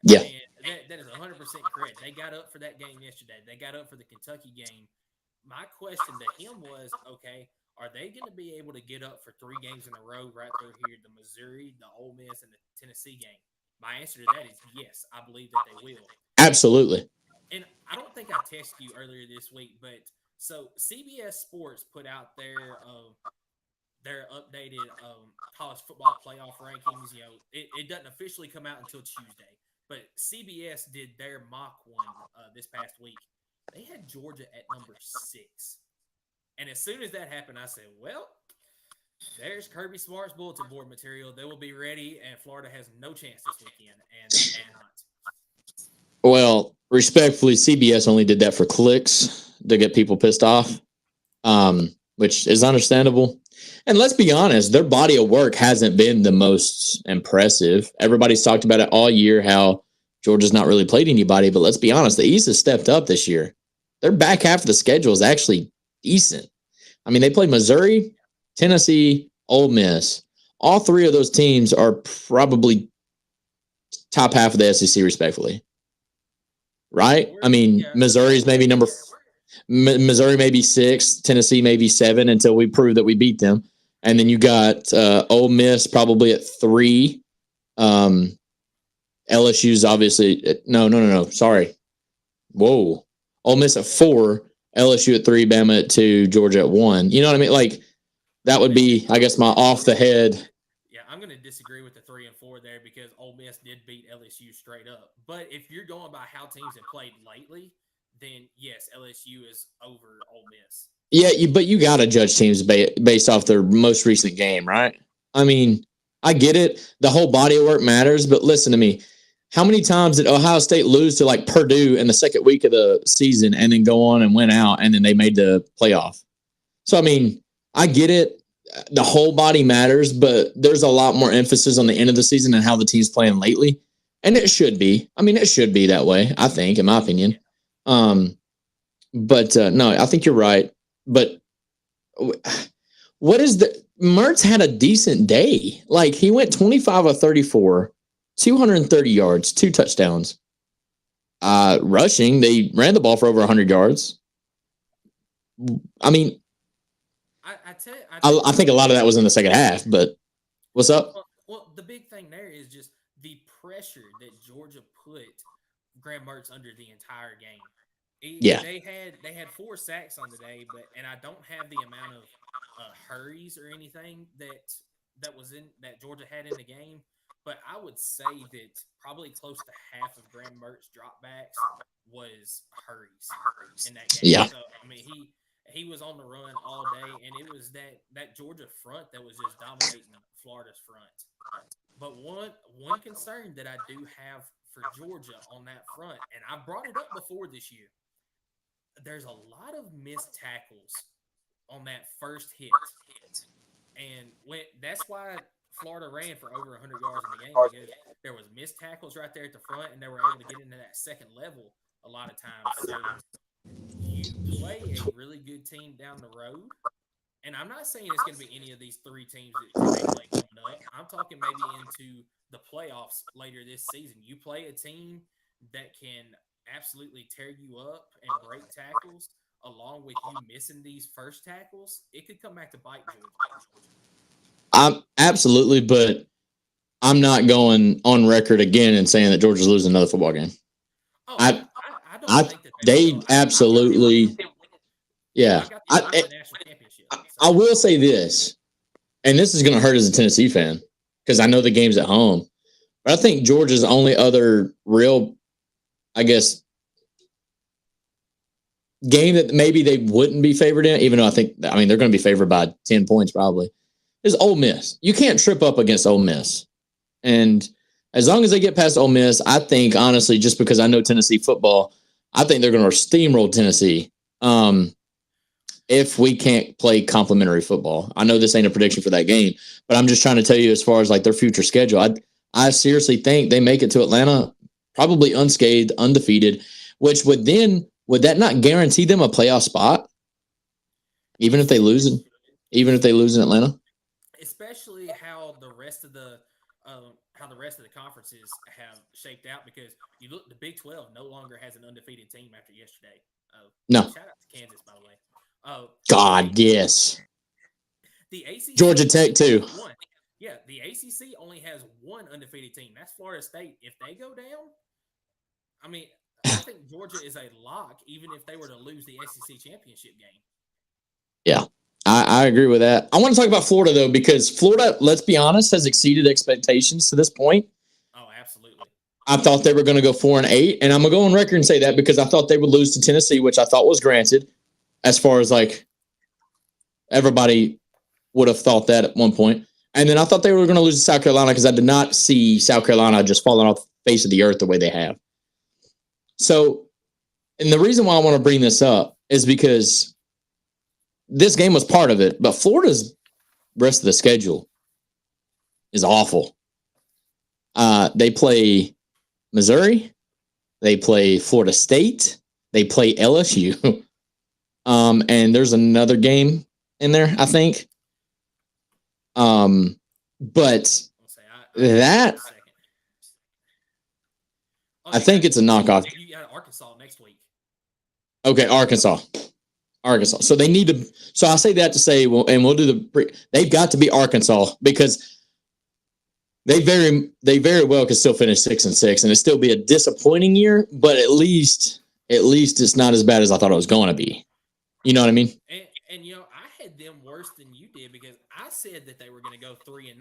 Yeah. And that is 100% correct. They got up for that game yesterday. They got up for the Kentucky game. My question to him was, okay, are they going to be able to get up for 3 games in a row right through here, the Missouri, the Ole Miss, and the Tennessee game? My answer to that is yes, I believe that they will. Absolutely. And I don't think I texted you earlier this week, but so CBS Sports put out their updated college football playoff rankings. It doesn't officially come out until Tuesday, but CBS did their mock one this past week. They had Georgia at number 6. And as soon as that happened, I said, well, there's Kirby Smart's bulletin board material. They will be ready, and Florida has no chance this weekend, and they did not. Well, respectfully, CBS only did that for clicks to get people pissed off, which is understandable. And let's be honest, their body of work hasn't been the most impressive. Everybody's talked about it all year, how Georgia's not really played anybody, but let's be honest, the East has stepped up this year. Their back half of the schedule is actually decent. I mean, they play Missouri, Tennessee, Ole Miss. All 3 of those teams are probably top half of the SEC, respectfully. Right? I mean, Missouri's maybe Missouri maybe 6, Tennessee maybe 7 until we prove that we beat them. And then you got Ole Miss probably at 3. LSU's obviously no. Sorry. Whoa. Ole Miss at 4, LSU at 3, Bama at 2, Georgia at 1. You know what I mean? Like, that would be, I guess, my off the head. Yeah, I'm going to disagree with the 3 and 4 there because Ole Miss did beat LSU straight up. But if you're going by how teams have played lately, then yes, LSU is over Ole Miss. Yeah, but you got to judge teams based off their most recent game, right? I mean, I get it. The whole body of work matters, but listen to me. How many times did Ohio State lose to like Purdue in the second week of the season and then go on and win out and then they made the playoff? So, I mean, I get it. The whole body matters, but there's a lot more emphasis on the end of the season and how the team's playing lately. And it should be. I mean, it should be that way, I think, in my opinion. But no, I think you're right. But what is Mertz had a decent day. Like, he went 25 of 34, 230 yards, 2 touchdowns. Rushing, they ran the ball for over 100 yards. I mean, I think a lot of that was in the second half, but what's up? Well, the big thing there is just the pressure that Georgia put Graham Mertz under the entire game. They had 4 sacks on the day, and I don't have the amount of hurries or anything that Georgia had in the game, but I would say that probably close to half of Graham Mertz dropbacks was hurries in that game. Yeah. So I mean, he was on the run all day, and it was that Georgia front that was just dominating Florida's front. But one concern that I do have for Georgia on that front, and I brought it up before this year, there's a lot of missed tackles on that first hit. And that's why Florida ran for over 100 yards in the game, because there was missed tackles right there at the front, and they were able to get into that second level a lot of times. So you play a really good team down the road, and I'm not saying it's going to be any of these 3 teams that they play coming up. I'm talking maybe into the playoffs later this season. You play a team that can absolutely tear you up and break tackles, along with you missing these first tackles, it could come back to bite Georgia. Absolutely, but I'm not going on record again and saying that Georgia's losing another football game. Oh, I don't think that they absolutely. Yeah, I will say this, and this is going to hurt as a Tennessee fan because I know the game's at home, but I think Georgia's only other real, I guess, game that maybe they wouldn't be favored in, even though they're going to be favored by 10 points probably, is Ole Miss. You can't trip up against Ole Miss. And as long as they get past Ole Miss, I think, honestly, just because I know Tennessee football, I think they're going to steamroll Tennessee if we can't play complimentary football. I know this ain't a prediction for that game, but I'm just trying to tell you as far as like their future schedule. I seriously think they make it to Atlanta probably unscathed, undefeated, which would that not guarantee them a playoff spot, even if they lose in Atlanta? Especially how the rest of the conferences have shaped out. Because you look, the Big 12 no longer has an undefeated team after yesterday. No. Shout out to Kansas, by the way. God, yes. The ACC Georgia only Tech too. has one. Yeah, the ACC only has one undefeated team. That's Florida State. If they go down, I mean, I think Georgia is a lock, even if they were to lose the SEC championship game. Yeah, I agree with that. I want to talk about Florida, though, because Florida, let's be honest, has exceeded expectations to this point. Oh, absolutely. I thought they were going to go 4-8, and I'm going to go on record and say that because I thought they would lose to Tennessee, which I thought was granted, as far as like everybody would have thought that at one point. And then I thought they were going to lose to South Carolina because I did not see South Carolina just falling off the face of the earth the way they have. So, and the reason why I want to bring this up is because this game was part of it, but Florida's rest of the schedule is awful. They play Missouri, they play Florida State, they play LSU, and there's another game in there, I think. But that I think it's a knockoff. You got Arkansas next week. Okay, Arkansas. So they need to. So I say that to say, well, and we'll do they've got to be Arkansas because they very well could still finish 6-6 and it still be a disappointing year, but at least it's not as bad as I thought it was going to be. You know what I mean? And you know, I had them worse than you did because I said that they were going to go 3-9.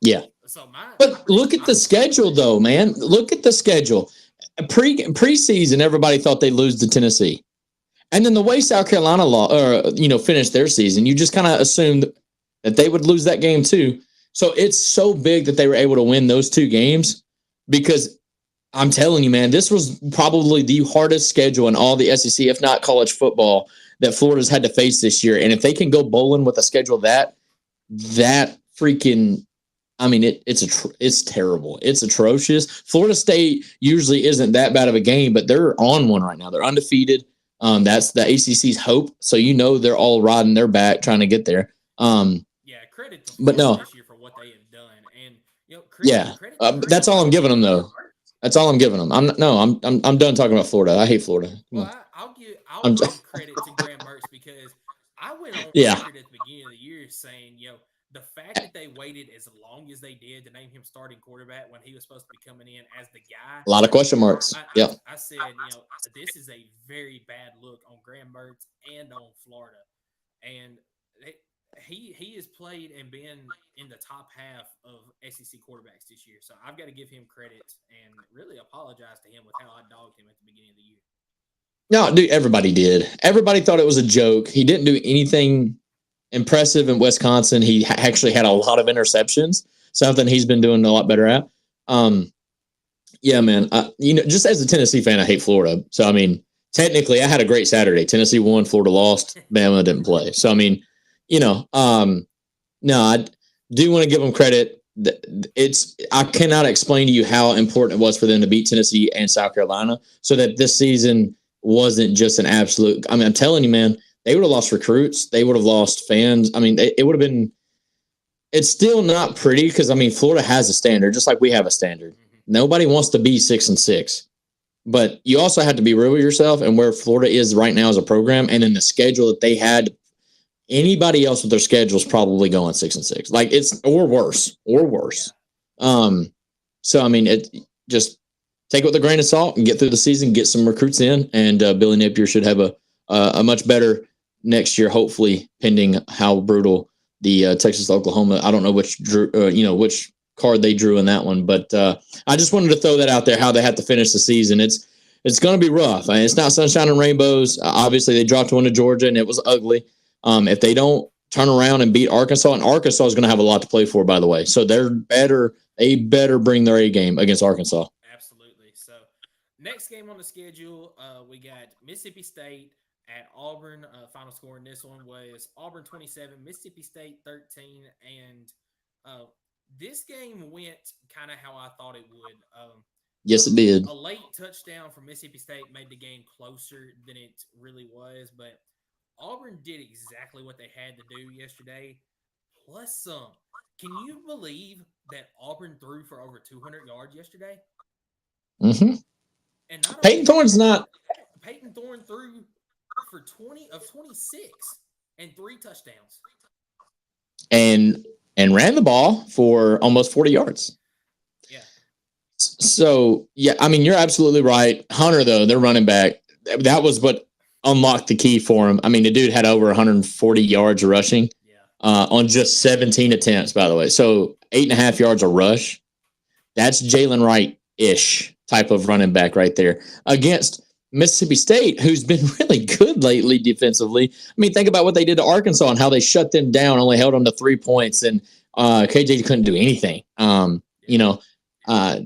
Yeah. But look at the schedule, though, man. Look at the schedule. Preseason, everybody thought they'd lose to Tennessee. And then the way South Carolina finished their season, you just kind of assumed that they would lose that game too. So it's so big that they were able to win those two games because I'm telling you, man, this was probably the hardest schedule in all the SEC, if not college football, that Florida's had to face this year. And if they can go bowling with a schedule that freaking, I mean, it's terrible. It's atrocious. Florida State usually isn't that bad of a game, but they're on one right now. They're undefeated. That's the ACC's hope. So they're all riding their back trying to get there. Credit to Florida this year for what they have done, and credit that's all I'm giving them though. That's all I'm giving them. I'm done talking about Florida. I hate Florida. I'll give credit to Graham Mertz because I went on record at the beginning of the year saying, the fact that they waited as long as they did to name him starting quarterback when he was supposed to be coming in as the guy. A lot of question marks. I said, this is a very bad look on Graham Mertz and on Florida. And he has played and been in the top half of SEC quarterbacks this year. So I've got to give him credit and really apologize to him with how I dogged him at the beginning of the year. No, dude, everybody did. Everybody thought it was a joke. He didn't do anything impressive in Wisconsin. He actually had a lot of interceptions, something he's been doing a lot better at. Yeah, man. Just as a Tennessee fan, I hate Florida. So, I mean, technically, I had a great Saturday. Tennessee won, Florida lost, Bama didn't play. So, I mean, no, I do want to give them credit. I cannot explain to you how important it was for them to beat Tennessee and South Carolina so that this season wasn't just an absolute. I mean, I'm telling you, man, they would have lost recruits. They would have lost fans. I mean, it would have been. It's still not pretty because I mean, Florida has a standard, just like we have a standard. Nobody wants to be 6-6, but you also have to be real with yourself and where Florida is right now as a program, and then the schedule that they had. Anybody else with their schedule is probably going 6-6, like it's or worse. So I mean, it just take it with a grain of salt and get through the season, get some recruits in, and Billy Napier should have a much better next year, hopefully, pending how brutal the Texas Oklahoma. I don't know which card they drew in that one, but I just wanted to throw that out there. How they have to finish the season. It's going to be rough. I mean, it's not sunshine and rainbows. Obviously, they dropped one to Georgia, and it was ugly. If they don't turn around and beat Arkansas, and Arkansas is going to have a lot to play for, by the way. So they better bring their A game against Arkansas. Absolutely. So next game on the schedule, we got Mississippi State at Auburn. Final score in this one was Auburn 27, Mississippi State 13. And this game went kind of how I thought it would. Yes, it did. A late touchdown from Mississippi State made the game closer than it really was, but Auburn did exactly what they had to do yesterday, plus some. Can you believe that Auburn threw for over 200 yards yesterday? Mm-hmm. And not only Peyton that, Thorne's not, Peyton Thorne threw for 20 of 26 and 3 touchdowns. and ran the ball for almost 40 yards. Yeah. So, yeah, I mean, you're absolutely right. Hunter, though, their running back, that was what unlocked the key for him. I mean, the dude had over 140 yards rushing on just 17 attempts, by the way. So 8.5 yards a rush. That's Jalen Wright-ish type of running back right there against Mississippi State, who's been really good lately defensively. I mean, think about what they did to Arkansas and how they shut them down, only held them to 3 points, and KJ couldn't do anything. You know,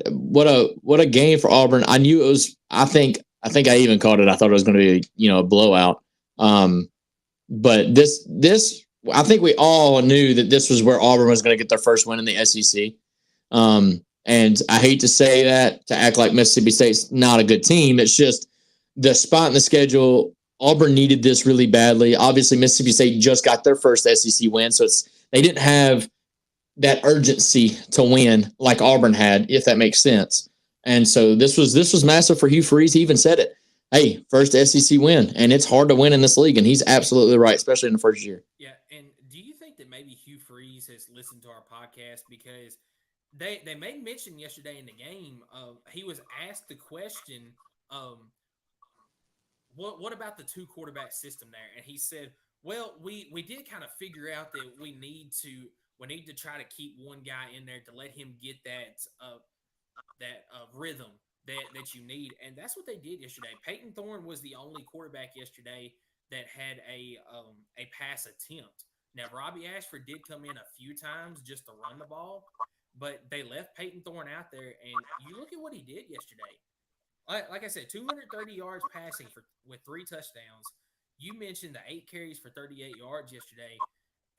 what a game for Auburn. I knew it was. I think I even called it. I thought it was going to be a blowout. But this I think we all knew that this was where Auburn was going to get their first win in the SEC. And I hate to say that, to act like Mississippi State's not a good team. It's just the spot in the schedule. Auburn needed this really badly. Obviously, Mississippi State just got their first SEC win, so they didn't have that urgency to win like Auburn had, if that makes sense. And so this was massive for Hugh Freeze. He even said it. Hey, first SEC win, and it's hard to win in this league, and he's absolutely right, especially in the first year. Yeah, and do you think that maybe Hugh Freeze has listened to our podcast because they made mention yesterday in the game of he was asked the question, what about the 2 quarterback system there? And he said, well, we did kind of figure out that we need to try to keep one guy in there to let him get that rhythm that you need. And that's what they did yesterday. Peyton Thorne was the only quarterback yesterday that had a pass attempt. Now, Robbie Ashford did come in a few times just to run the ball, but they left Peyton Thorne out there, and you look at what he did yesterday. Like I said, 230 yards passing with 3 touchdowns. You mentioned the 8 carries for 38 yards yesterday.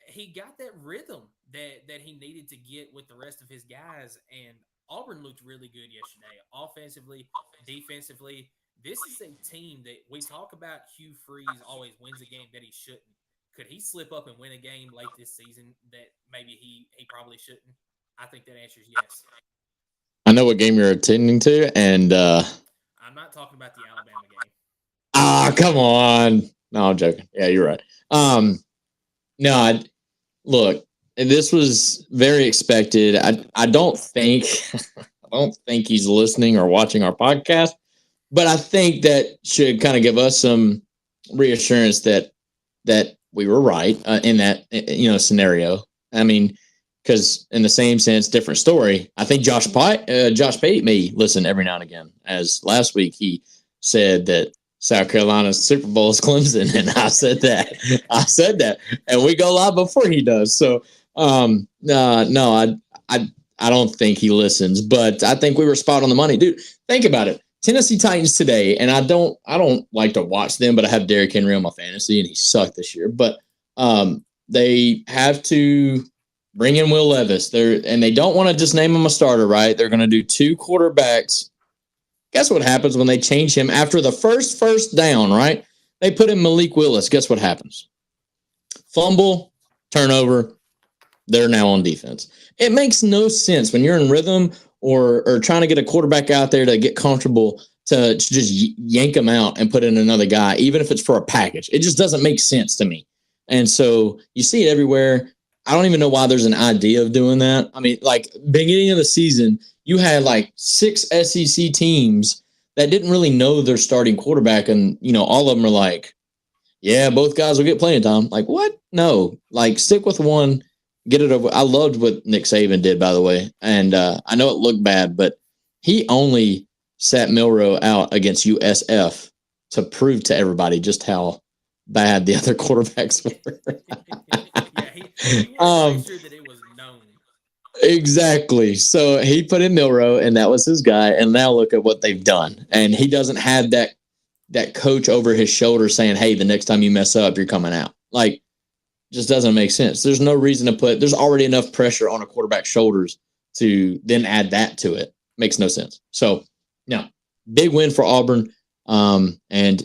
He got that rhythm that he needed to get with the rest of his guys, and Auburn looked really good yesterday, offensively, defensively. This is a team that we talk about. Hugh Freeze always wins a game that he shouldn't. Could he slip up and win a game late this season that maybe he probably shouldn't? I think that answer is yes. I know what game you're attending to, and I'm not talking about the Alabama game. Come on. No, I'm joking. Yeah, you're right. No, look, this was very expected. I don't think he's listening or watching our podcast, but I think that should kind of give us some reassurance that we were right in that scenario. I mean, because in the same sense, different story. I think Josh Pate may listen every now and again. As last week he said that South Carolina's Super Bowl is Clemson, and I said that, and we go live before he does. So, no, I don't think he listens, but I think we were spot on the money, dude. Think about it. Tennessee Titans today, and I don't like to watch them, but I have Derrick Henry on my fantasy, and he sucked this year. But they have to bring in Will Levis. And they don't want to just name him a starter, right? They're going to do 2 quarterbacks. Guess what happens when they change him after the first down, right? They put in Malik Willis. Guess what happens? Fumble, turnover. They're now on defense. It makes no sense when you're in rhythm or trying to get a quarterback out there to get comfortable to just yank him out and put in another guy, even if it's for a package. It just doesn't make sense to me. And so you see it everywhere. I don't even know why there's an idea of doing that. I mean, like, beginning of the season, you had like 6 SEC teams that didn't really know their starting quarterback. And, all of them are like, yeah, both guys will get playing time. Like, what? No, like, stick with one, get it over. I loved what Nick Saban did, by the way. And I know it looked bad, but he only sat Milroe out against USF to prove to everybody just how bad the other quarterbacks were. Yeah, he was sure that it was known. Exactly. So he put in Milroe, and that was his guy. And now look at what they've done. And he doesn't have that coach over his shoulder saying, hey, the next time you mess up, you're coming out. Like, just doesn't make sense. There's no reason to there's already enough pressure on a quarterback's shoulders to then add that to it. Makes no sense. So No, big win for Auburn. And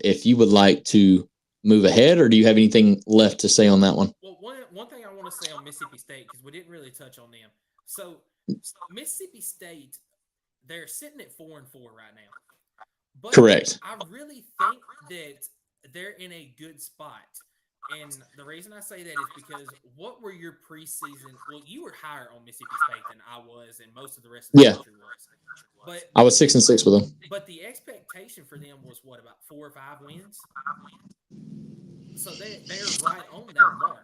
if you would like to move ahead, or do you have anything left to say on that one? Well, one thing I want to say on Mississippi State, because we didn't really touch on them. So Mississippi State, they're sitting at 4-4 right now. But Correct. I really think that they're in a good spot. And the reason I say that is because what were your preseason? Well, you were higher on Mississippi State than I was, and most of the rest of the Yeah, country was. But I was 6-6 with them. but the expectation for them was what, about 4 or 5 wins? So they're right on that mark.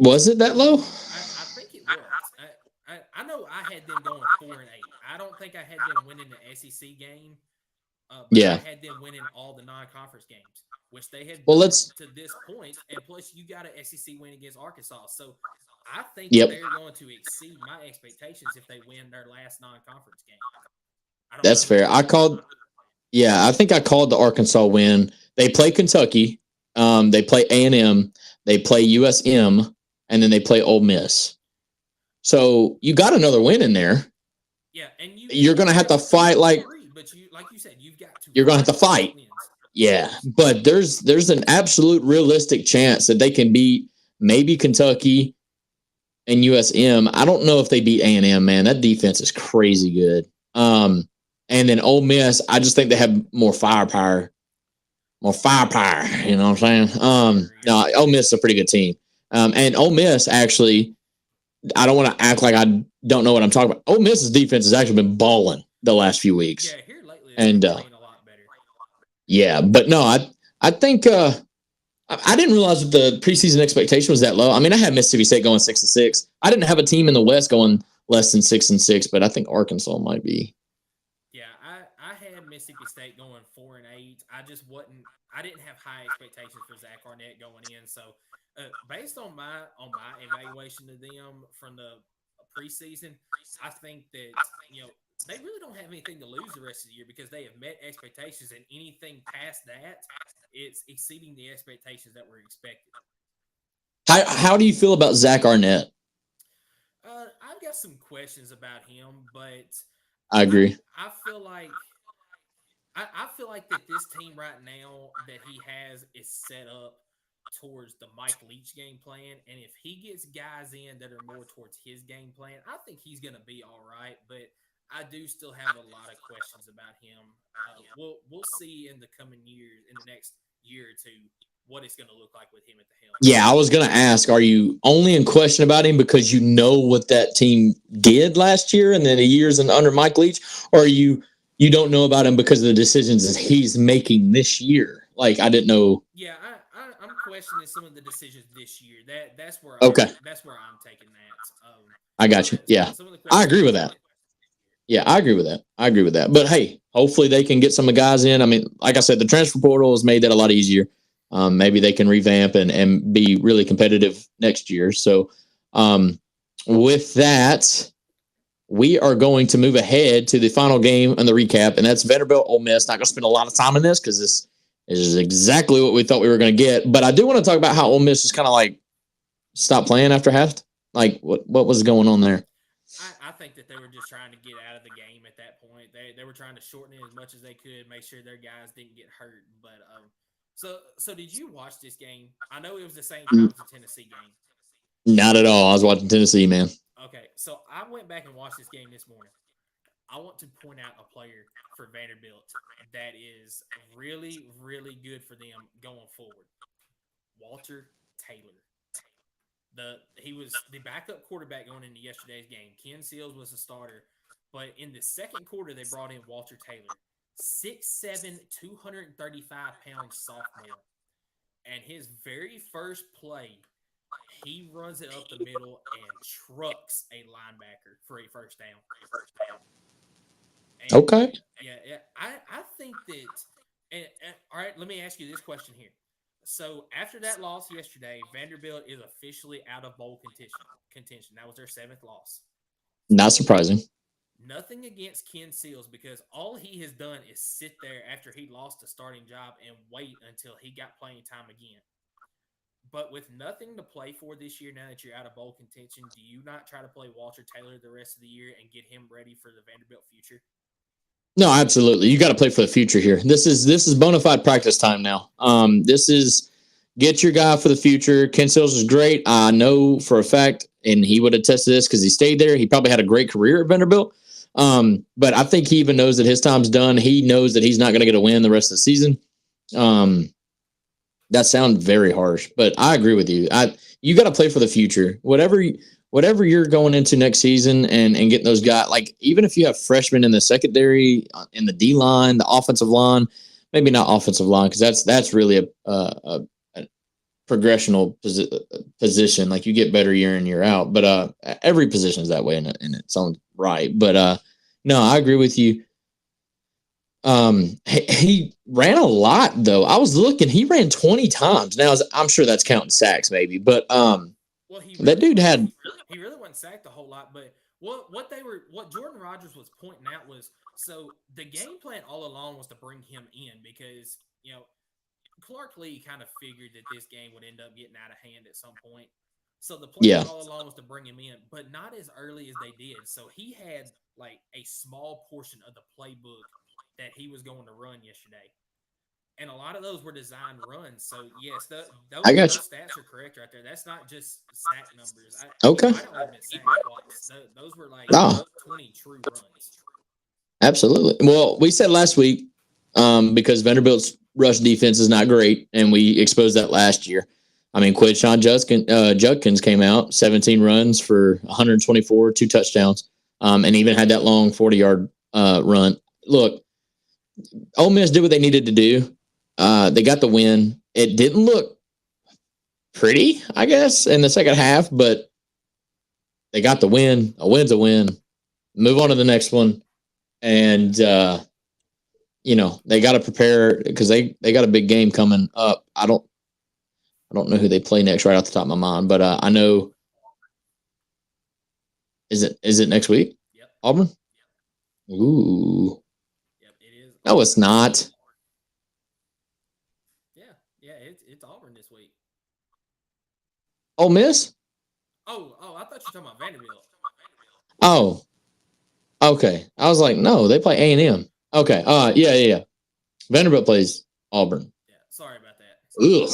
Was it that low? I think it was. I know I had them going 4-8. I don't think I had them winning the SEC game, but I Yeah. had them winning all the non-conference games, which they had Well, done let's. to this point. And plus, you got an SEC win against Arkansas, so I think that Yep, they're going to exceed my expectations if they win their last non-conference game. I don't know that's who fair. they play. Yeah, I think I called the Arkansas win. They play Kentucky. They play A&M. They play USM, and then they play Ole Miss. So you got another win in there. Yeah, and You're gonna have to fight but like you said, you've got to. you're gonna have to fight. Wins. Yeah, but there's an absolute realistic chance that they can beat maybe Kentucky and USM. I don't know if they beat A&M, man. That defense is crazy good. And then Ole Miss, I just think they have more firepower. More firepower, you know what I'm saying? No, Ole Miss is a pretty good team. And Ole Miss actually, I don't want to act like I don't know what I'm talking about. Ole Miss's defense has actually been balling the last few weeks. Yeah, here lately it's And been playing a lot better. yeah, but no, I think I didn't realize that the preseason expectation was that low. I mean, I had Mississippi State going 6-6. I didn't have a team in the West going less than 6-6, but I think Arkansas might be. Yeah, I had Mississippi State going 4-8. I didn't have high expectations for Zach Arnett going in. So based on my evaluation of them from the preseason, I think that they really don't have anything to lose the rest of the year because they have met expectations, and anything past that, it's exceeding the expectations that were expected. How do you feel about Zach Arnett? I've got some questions about him, but I agree. I feel like that this team right now that he has is set up towards the Mike Leach game plan, and if he gets guys in that are more towards his game plan, I think he's going to be all right. But I do still have a lot of questions about him. We'll see in the coming years, in the next year or two, what it's going to look like with him at the helm. Yeah, I was going to ask, are you only in question about him because you know what that team did last year and then the years under Mike Leach, or are you don't know about him because of the decisions that he's making this year? Like, I didn't know. Yeah, I'm questioning some of the decisions this year. That's where Okay. that's where I'm taking that. I got you. Yeah, I agree with that. Yeah, I agree with that. But hey, hopefully they can get some guys in. I mean, like I said, the transfer portal has made that a lot easier. Maybe they can revamp and be really competitive next year. So with that, we are going to move ahead to the final game and the recap, and that's Vanderbilt Ole Miss. Not going to spend a lot of time on this because this is exactly what we thought we were going to get. But I do want to talk about how Ole Miss is kind of like stopped playing after half. Like what was going on there? I think that they were just trying to get out of the game at that point. They were trying to shorten it as much as they could, make sure their guys didn't get hurt. But so did you watch this game? I know it was the same time as the Tennessee game. Not at all. I was watching Tennessee, man. Okay, so I went back and watched this game this morning. I want to point out a player for Vanderbilt that is really, really good for them going forward. Walter Taylor. He was the backup quarterback going into yesterday's game. Ken Seals was the starter. But in the second quarter, they brought in Walter Taylor. 6'7", 235-pound sophomore. And his very first play, he runs it up the middle and trucks a linebacker for a first down. And okay. Yeah. I think that. And all right, let me ask you this question here. So after that loss yesterday, Vanderbilt is officially out of bowl contention. That was their 7th loss. Not surprising. Nothing against Ken Seals because all he has done is sit there after he lost the starting job and wait until he got playing time again. But with nothing to play for this year, now that you're out of bowl contention, do you not try to play Walter Taylor the rest of the year and get him ready for the Vanderbilt future? No, absolutely. You got to play for the future here. This is bona fide practice time now. This is get your guy for the future. Ken Sills is great. I know for a fact, and he would attest to this because he stayed there. He probably had a great career at Vanderbilt. But I think he even knows that his time's done. He knows that he's not going to get a win the rest of the season. That sounds very harsh, but I agree with you. You got to play for the future. Whatever you're going into next season and getting those guys, like even if you have freshmen in the secondary, in the D line, the offensive line, maybe not offensive line because that's really a progressional position. Like you get better year in year out, but every position is that way in its own right. But no, I agree with you. He ran a lot though. I was looking, he ran 20 times. Now I'm sure that's counting sacks maybe, but well, that dude had he really wasn't sacked a whole lot, but what Jordan Rogers was pointing out was so the game plan all along was to bring him in because Clark Lee kind of figured that this game would end up getting out of hand at some point. So the plan all along was to bring him in, but not as early as they did. So he had like a small portion of the playbook that he was going to run yesterday. And a lot of those were designed runs. So, yes, those stats are correct right there. That's not just sack numbers. Okay. I don't even sack twice. Those were like 20 true runs. Absolutely. Well, we said last week because Vanderbilt's rush defense is not great, and we exposed that last year. I mean, Quayshawn Judkins came out, 17 runs for 124, 2 touchdowns, and even had that long 40-yard run. Look, Ole Miss did what they needed to do. They got the win. It didn't look pretty, I guess, in the second half, but they got the win. A win's a win. Move on to the next one. And, they got to prepare because they got a big game coming up. I don't know who they play next right off the top of my mind, but I know. Is it next week? Yep. Auburn? Yep. Ooh. Yep, it is. No, it's not. Yeah, it's Auburn this week. Ole Miss? Oh, I thought you were talking about Vanderbilt. Oh. Okay. I was like, no, they play A&M. Okay. Yeah. Vanderbilt plays Auburn. Yeah, sorry about that. Ugh.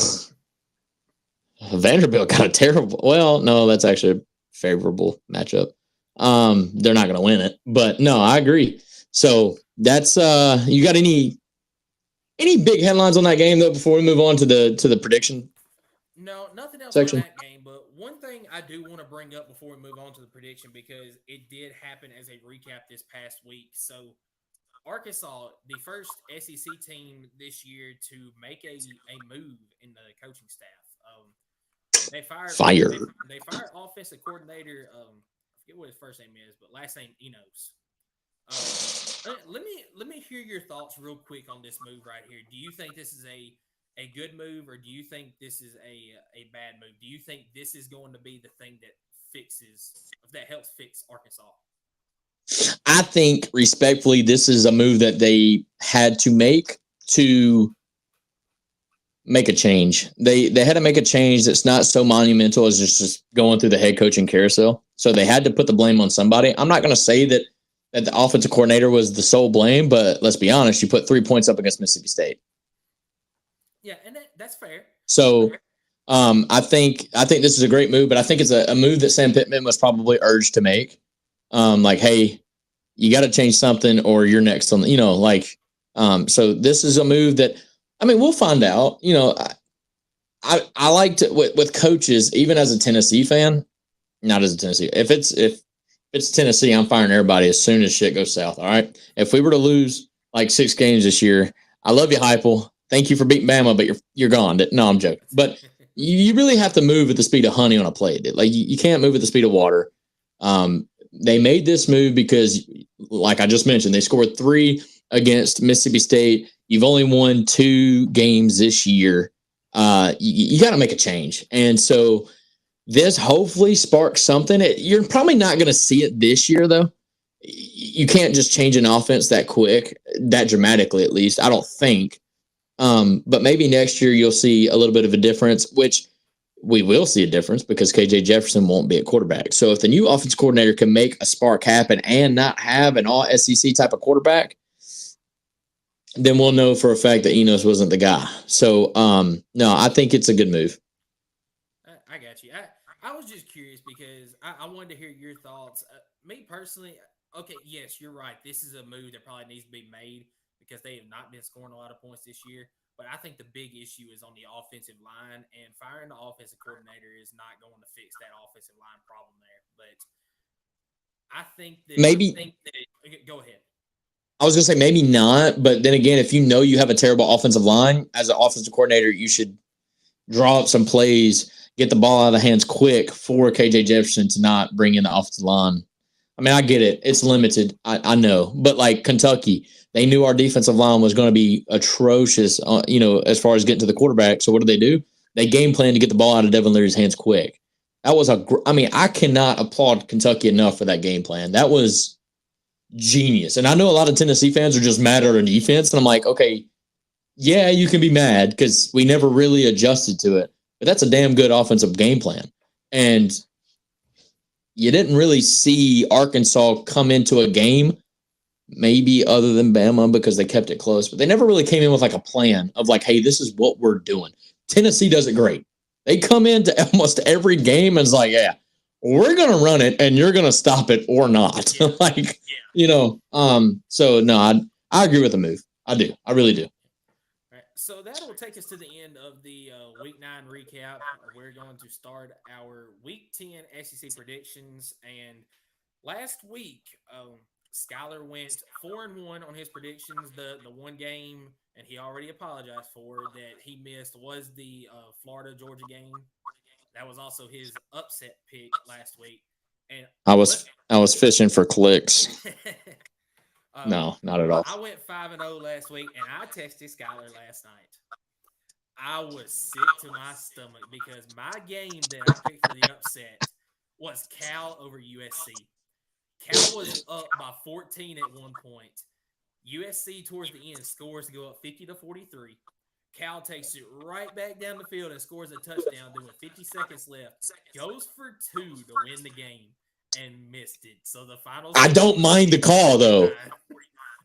Vanderbilt got a terrible. Well, no, that's actually a favorable matchup. They're not going to win it, but no, I agree. So that's you got any big headlines on that game though before we move on to the prediction? No, nothing else section on that game, but one thing I do want to bring up before we move on to the prediction because it did happen as a recap this past week. So Arkansas, the first SEC team this year to make a move in the coaching staff. They fired offensive coordinator. I forget what his first name is, but last name Enos. Let me hear your thoughts real quick on this move right here. Do you think this is a good move, or do you think this is a bad move? Do you think this is going to be the thing that helps fix Arkansas? I think, respectfully, this is a move that they had to make a change. They had to make a change that's not so monumental as just going through the head coaching carousel. So they had to put the blame on somebody. I'm not going to say that the offensive coordinator was the sole blame, but let's be honest, you put 3 points up against Mississippi State. Yeah, and that's fair. So I think this is a great move, but I think it's a move that Sam Pittman was probably urged to make. Like, hey, you got to change something or you're next on, so this is a move that, I mean, we'll find out. I like to with coaches, even as a Tennessee fan, not as a Tennessee. If it's Tennessee, I'm firing everybody as soon as shit goes south. All right. If we were to lose like 6 games this year, I love you, Heupel. Thank you for beating Bama, but you're gone. No, I'm joking. But you really have to move at the speed of honey on a plate. Like you can't move at the speed of water. They made this move because, like I just mentioned, they scored 3 against Mississippi State. You've only won 2 games this year. You got to make a change. And so this hopefully sparks something. You're probably not going to see it this year, though. You can't just change an offense that quick, that dramatically, at least, I don't think. But maybe next year you'll see a little bit of a difference, which we will see a difference because KJ Jefferson won't be at quarterback. So if the new offensive coordinator can make a spark happen and not have an all SEC type of quarterback, then we'll know for a fact that Enos wasn't the guy. So, no, I think it's a good move. I got you. I was just curious because I wanted to hear your thoughts. Me personally, okay, yes, you're right. This is a move that probably needs to be made because they have not been scoring a lot of points this year. But I think the big issue is on the offensive line, and firing the offensive coordinator is not going to fix that offensive line problem there. But I think that go ahead. I was going to say maybe not, but then again, if you know you have a terrible offensive line as an offensive coordinator, you should draw up some plays, get the ball out of the hands quick for KJ Jefferson to not bring in the offensive line. I mean, I get it. It's limited. I know. But like Kentucky, they knew our defensive line was going to be atrocious, as far as getting to the quarterback. So what do? They game plan to get the ball out of Devin Leary's hands quick. That was I cannot applaud Kentucky enough for that game plan. That was genius. And I know a lot of Tennessee fans are just mad at our defense. And I'm like, okay, yeah, you can be mad because we never really adjusted to it. But that's a damn good offensive game plan. And you didn't really see Arkansas come into a game, maybe other than Bama because they kept it close, but they never really came in with like a plan of like, hey, this is what we're doing. Tennessee does it great. They come into almost every game and it's like, yeah, we're going to run it and you're going to stop it or not. So no, I agree with the move. I do. I really do. So that will take us to the end of the Week 9 recap. We're going to start our Week 10 SEC predictions. And last week, Skylar went 4-1 on his predictions. The one game, and he already apologized for, that he missed was the Florida-Georgia game. That was also his upset pick last week. And I was fishing for clicks. No, not at all. I went 5-0 last week, and I texted Skylar last night. I was sick to my stomach because my game that I picked for the upset was Cal over USC. Cal was up by 14 at one point. USC towards the end scores to go up 50-43. Cal takes it right back down the field and scores a touchdown. Then with 50 seconds left, goes for 2 to win the game. And missed it. So the final. I don't mind the call though.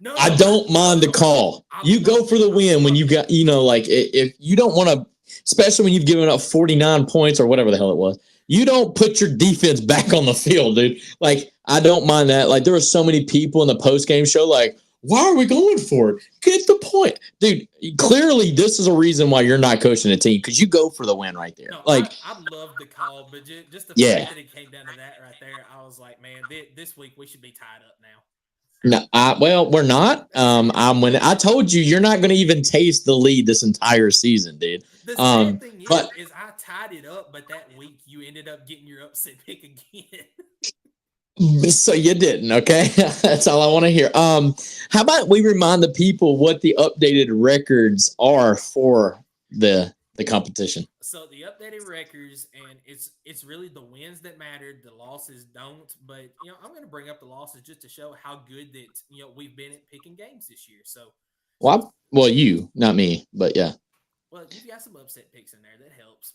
No, I don't mind the call. You go for the win when you got, if you don't want to, especially when you've given up 49 points or whatever the hell it was, you don't put your defense back on the field, dude. Like, I don't mind that. Like, there were so many people in the post-game show like, why are we going for it? Get the point. Dude, clearly this is a reason why you're not coaching a team because you go for the win right there. No, like, I love the call, but just the fact that it came down to that right there, I was like, man, this week we should be tied up now. No, we're not. I told you you're not going to even taste the lead this entire season, dude. The sad thing is I tied it up, but that week you ended up getting your upset pick again. So you didn't, okay? That's all I want to hear. How about we remind the people what the updated records are for the competition? So the updated records, and it's really the wins that mattered. The losses don't. But I'm going to bring up the losses just to show how good that we've been at picking games this year. So, well, you, not me, but yeah. Well, you've got some upset picks in there. That helps.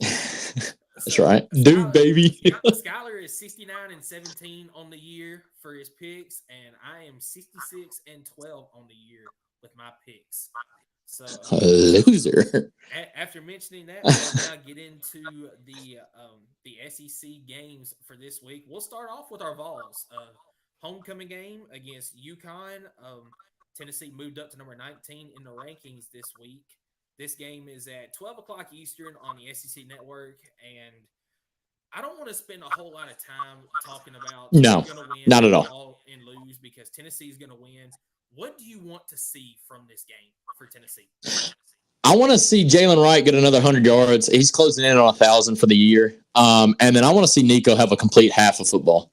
That's right. Dude, baby. Skylar is 69-17 on the year for his picks, and I am 66-12 on the year with my picks. So, loser. After mentioning that, we'll now get into the SEC games for this week. We'll start off with our Vols. Homecoming game against UConn. Tennessee moved up to number 19 in the rankings this week. This game is at 12 o'clock Eastern on the SEC Network, and I don't want to spend a whole lot of time talking about who's going to win, not at all, and lose because Tennessee is going to win. What do you want to see from this game for Tennessee? I want to see Jalen Wright get another 100 yards. He's closing in on 1,000 for the year, and then I want to see Nico have a complete half of football.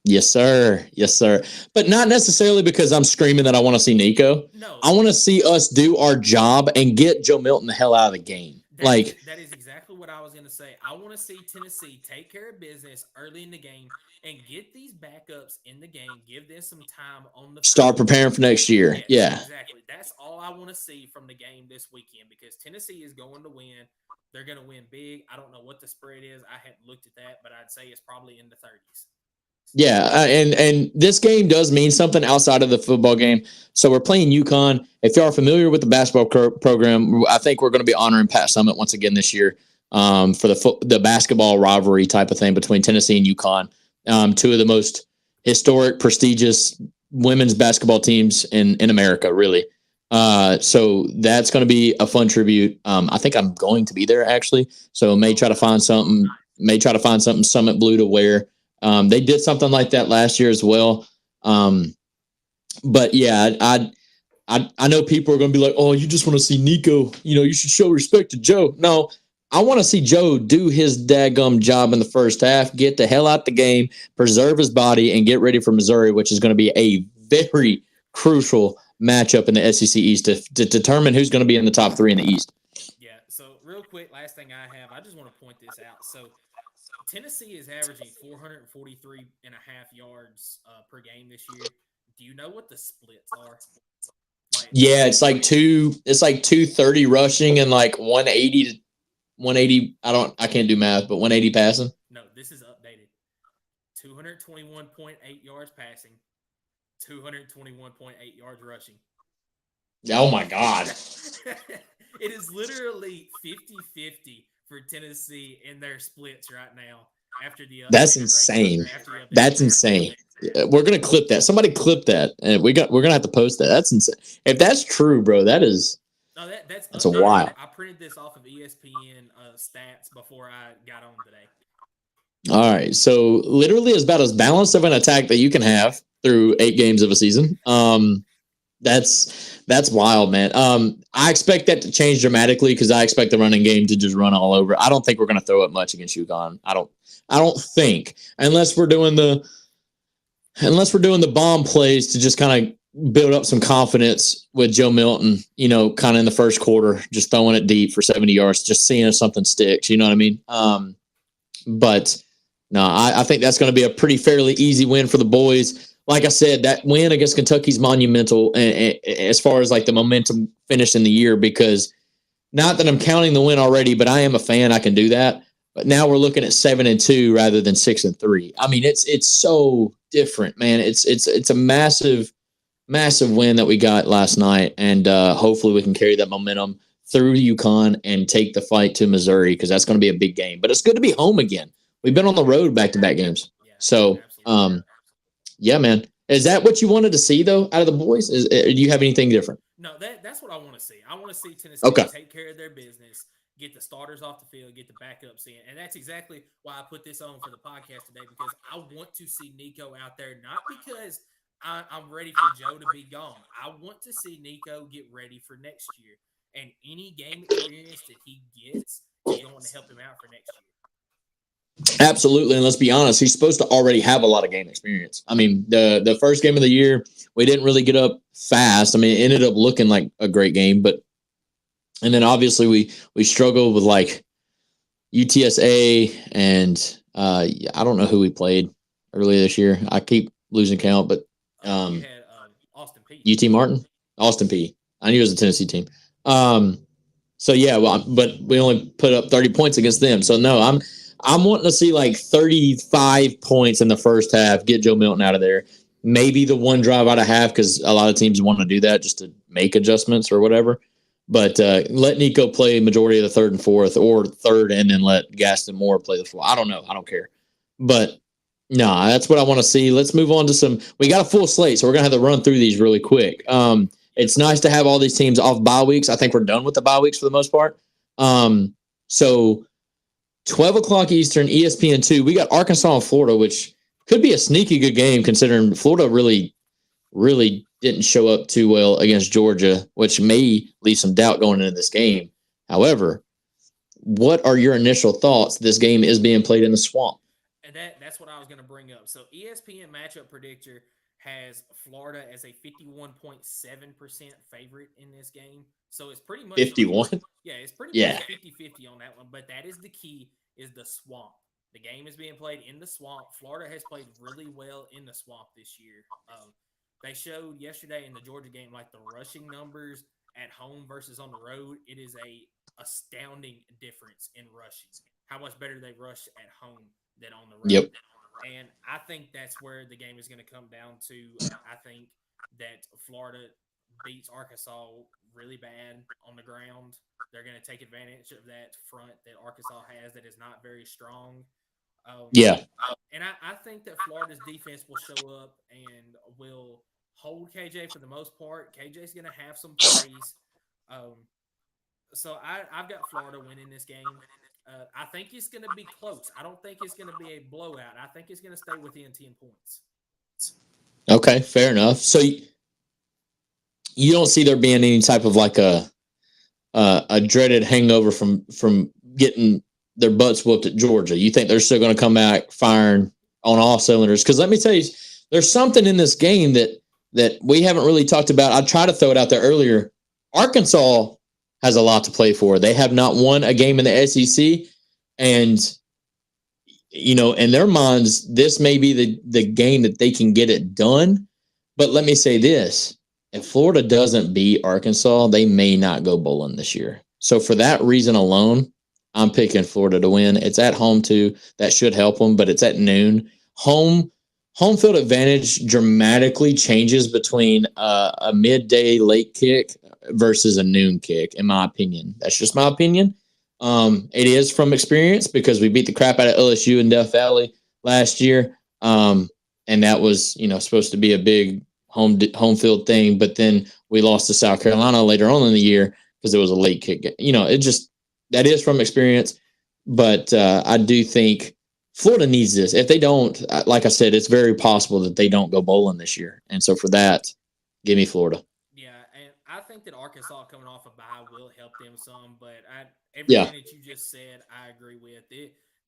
Yes, sir. Yes, sir. But not necessarily because I'm screaming that I want to see Nico. No. I want to see us do our job and get Joe Milton the hell out of the game. Like, that is exactly what I was going to say. I want to see Tennessee take care of business early in the game and get these backups in the game. Give them some time on the start field. preparing for next year. Yes, Yeah. exactly. That's all I want to see from the game this weekend because Tennessee is going to win. They're going to win big. I don't know what the spread is. I hadn't looked at that, but I'd say it's probably in the 30s. Yeah, and this game does mean something outside of the football game. So we're playing UConn. If you are familiar with the basketball program, I think we're going to be honoring Pat Summitt once again this year for the basketball rivalry type of thing between Tennessee and UConn, two of the most historic, prestigious women's basketball teams in America, really. So that's going to be a fun tribute. I think I'm going to be there actually. So may try to find something. May try to find something Summit blue to wear. They did something like that last year as well. But yeah, I know people are going to be like, oh, you just want to see Nico. You should show respect to Joe. No, I want to see Joe do his daggum job in the first half, get the hell out the game, preserve his body, and get ready for Missouri, which is going to be a very crucial matchup in the SEC East to determine who's going to be in the top three in the East. Yeah. So real quick, last thing I have, I just want to point this out. So Tennessee is averaging 443 and a half yards per game this year. Do you know what the splits are? Like, Yeah, it's like 230 rushing and like 180 to 180. I can't do math, but 180 passing. no, this is updated. 221.8 yards passing, 221.8 yards rushing. Oh my God. It is literally 50-50 for Tennessee in their splits right now after the That's insane. That's insane. We're gonna clip that. Somebody clip that, and we're gonna have to post that. That's insane. If that's true, bro, that's that's a wild. I printed this off of ESPN stats before I got on today. All right, so literally is about as balanced of an attack that you can have through 8 games of a season. That's wild, man. I expect that to change dramatically because I expect the running game to just run all over. I don't think we're going to throw it much against UConn. I don't think unless we're doing the bomb plays to just kind of build up some confidence with Joe Milton. Kind of in the first quarter, just throwing it deep for 70 yards, just seeing if something sticks. You know what I mean? But no, I think that's going to be a pretty fairly easy win for the boys. Like I said, that win against Kentucky's monumental as far as like the momentum finish in the year, because not that I'm counting the win already, but I am a fan. I can do that. But now we're looking at 7-2 rather than 6-3. I mean, it's so different, man. It's a massive win that we got last night, and hopefully we can carry that momentum through UConn and take the fight to Missouri, because that's going to be a big game. But it's good to be home again. We've been on the road back-to-back games, so. Yeah, man. Is that what you wanted to see, though, out of the boys? Do you have anything different? No, that's what I want to see. I want to see Tennessee take care of their business, get the starters off the field, get the backups in. And that's exactly why I put this on for the podcast today, because I want to see Nico out there, not because I'm ready for Joe to be gone. I want to see Nico get ready for next year. And any game experience that he gets is going to help him out for next year. Absolutely, and let's be honest, he's supposed to already have a lot of game experience. I mean, the first game of the year, we didn't really get up fast. I mean, it ended up looking like a great game, and then obviously we struggled with like UTSA and I don't know who we played earlier this year. I keep losing count, but you had Austin Peay. UT Martin, Austin Peay. I knew it was a Tennessee team. So yeah, but we only put up 30 points against them. So no, I'm wanting to see like 35 points in the first half, get Joe Milton out of there. Maybe the one drive out of half, because a lot of teams want to do that just to make adjustments or whatever. But let Nico play majority of the third and fourth, or third and then let Gaston Moore play the fourth. I don't know. I don't care. But no, that's what I want to see. Let's move on to we got a full slate, so we're going to have to run through these really quick. It's nice to have all these teams off bye weeks. I think we're done with the bye weeks for the most part. So 12 o'clock Eastern, ESPN2. We got Arkansas and Florida, which could be a sneaky good game considering Florida really, really didn't show up too well against Georgia, which may leave some doubt going into this game. However, what are your initial thoughts? This game is being played in the Swamp. And that's what I was going to bring up. So ESPN matchup predictor has Florida as a 51.7% favorite in this game. So it's pretty much 51. Yeah, it's pretty much 50-50 But that is the key, is the swamp. The game is being played in the swamp. Florida has played really well in the swamp this year. They showed yesterday in the Georgia game, like the rushing numbers at home versus on the road. It is a astounding difference in rushing. How much better they rush at home than on the road. Yep. And I think that's where the game is going to come down to. I think that Florida beats Arkansas really bad on the ground. They're going to take advantage of that front that Arkansas has that is not very strong. Yeah. And I think that Florida's defense will show up and will hold KJ for the most part. KJ's going to have some plays. So I've got Florida winning this game. I think it's going to be close. I don't think it's going to be a blowout. I think it's going to stay within 10 points. Okay, fair enough. So you don't see there being any type of like a dreaded hangover from getting their butts whooped at Georgia. You think they're still going to come back firing on all cylinders? Because let me tell you, there's something in this game that we haven't really talked about. I tried to throw it out there earlier. Arkansas has a lot to play for. They have not won a game in the SEC, and in their minds, this may be the game that they can get it done. But let me say this: if Florida doesn't beat Arkansas, they may not go bowling this year. So for that reason alone, I'm picking Florida to win. It's at home too. That should help them, but it's at noon. Home field advantage dramatically changes between a midday late kick versus a noon kick, in my opinion. That's just my opinion. It is from experience because we beat the crap out of LSU in Death Valley last year. And that was, supposed to be a big home field thing, but then we lost to South Carolina later on in the year because it was a late kick. That is from experience, but I do think Florida needs this. If they don't, like I said, it's very possible that they don't go bowling this year. And so for that, give me Florida. Yeah, and I think that Arkansas coming off a bye will help them some, but everything that you just said, I agree with.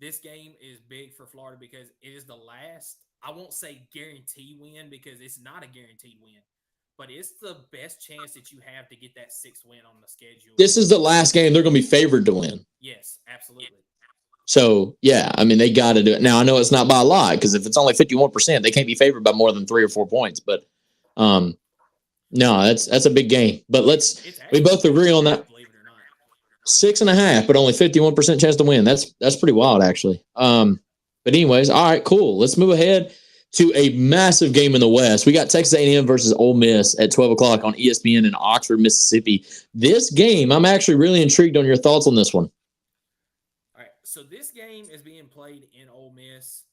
This game is big for Florida because it is the last, I won't say guarantee win because it's not a guaranteed win, but it's the best chance that you have to get that 6th win on the schedule. This is the last game they're going to be favored to win. Yes, absolutely. So, yeah, I mean, they got to do it. Now, I know it's not by a lot because if it's only 51%, they can't be favored by more than 3 or 4 points. But, no, that's a big game. But we both agree on that. 6.5, but only 51% chance to win. That's pretty wild, actually. But anyways, all right, cool. Let's move ahead to a massive game in the West. We got Texas A&M versus Ole Miss at 12 o'clock on ESPN in Oxford, Mississippi. This game, I'm actually really intrigued on your thoughts on this one. All right, so this game is being played in Ole Miss.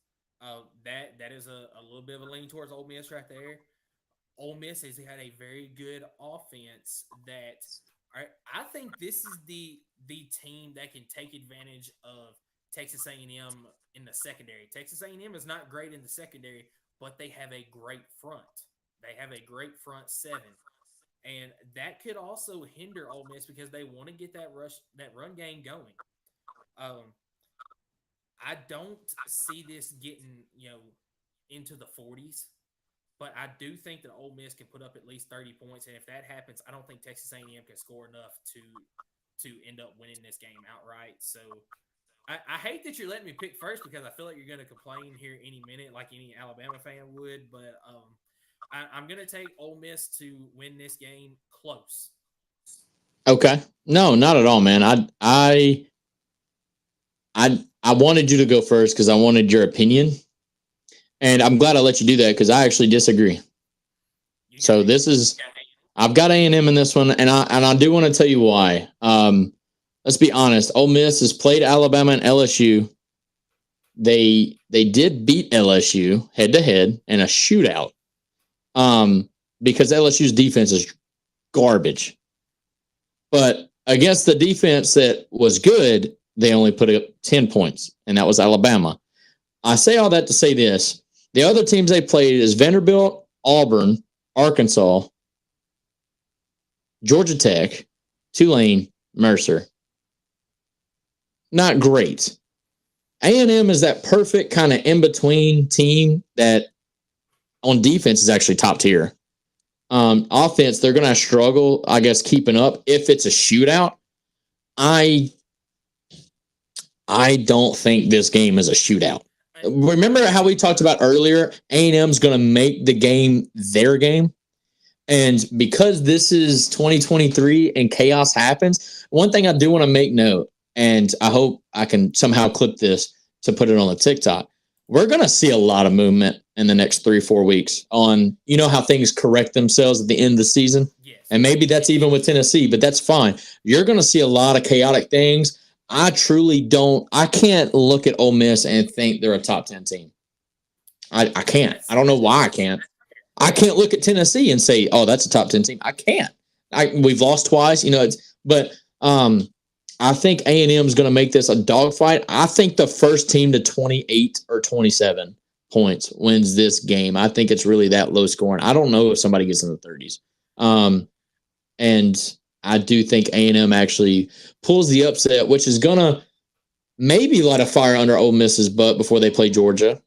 That is a little bit of a lean towards Ole Miss right there. Ole Miss has had a very good offense that I think this is the team that can take advantage of Texas A&M in the secondary. Texas A&M is not great in the secondary, but they have a great front. They have a great front 7. And that could also hinder Ole Miss because they want to get that run game going. I don't see this getting, into the 40s, but I do think that Ole Miss can put up at least 30 points. And if that happens, I don't think Texas A&M can score enough to end up winning this game outright. So I hate that you're letting me pick first because I feel like you're going to complain here any minute like any Alabama fan would. But I'm going to take Ole Miss to win this game close. Okay. No, not at all, man. I wanted you to go first because I wanted your opinion. And I'm glad I let you do that because I actually disagree. So I've got A&M in this one, and I do want to tell you why. Let's be honest. Ole Miss has played Alabama and LSU. They did beat LSU head to head in a shootout. Because LSU's defense is garbage. But against the defense that was good, they only put up 10 points, and that was Alabama. I say all that to say this. The other teams they played is Vanderbilt, Auburn, Arkansas, Georgia Tech, Tulane, Mercer. Not great. A&M is that perfect kind of in-between team that on defense is actually top tier. Offense, they're going to struggle, I guess, keeping up if it's a shootout. I I don't think this game is a shootout. Remember how we talked about earlier? A&M's going to make the game their game. And because this is 2023 and chaos happens, one thing I do want to make note, and I hope I can somehow clip this to put it on the TikTok. We're going to see a lot of movement in the next 3-4 weeks on, how things correct themselves at the end of the season. Yes. And maybe that's even with Tennessee, but that's fine. You're going to see a lot of chaotic things. I can't look at Ole Miss and think they're a top 10 team. I can't. I don't know why I can't. I can't look at Tennessee and say, "Oh, that's a top 10 team." I can't. We've lost twice, but I think A&M is going to make this a dogfight. I think the first team to 28 or 27 points wins this game. I think it's really that low scoring. I don't know if somebody gets in the 30s. And I do think A&M actually pulls the upset, which is going to maybe light a fire under Ole Miss's butt before they play Georgia.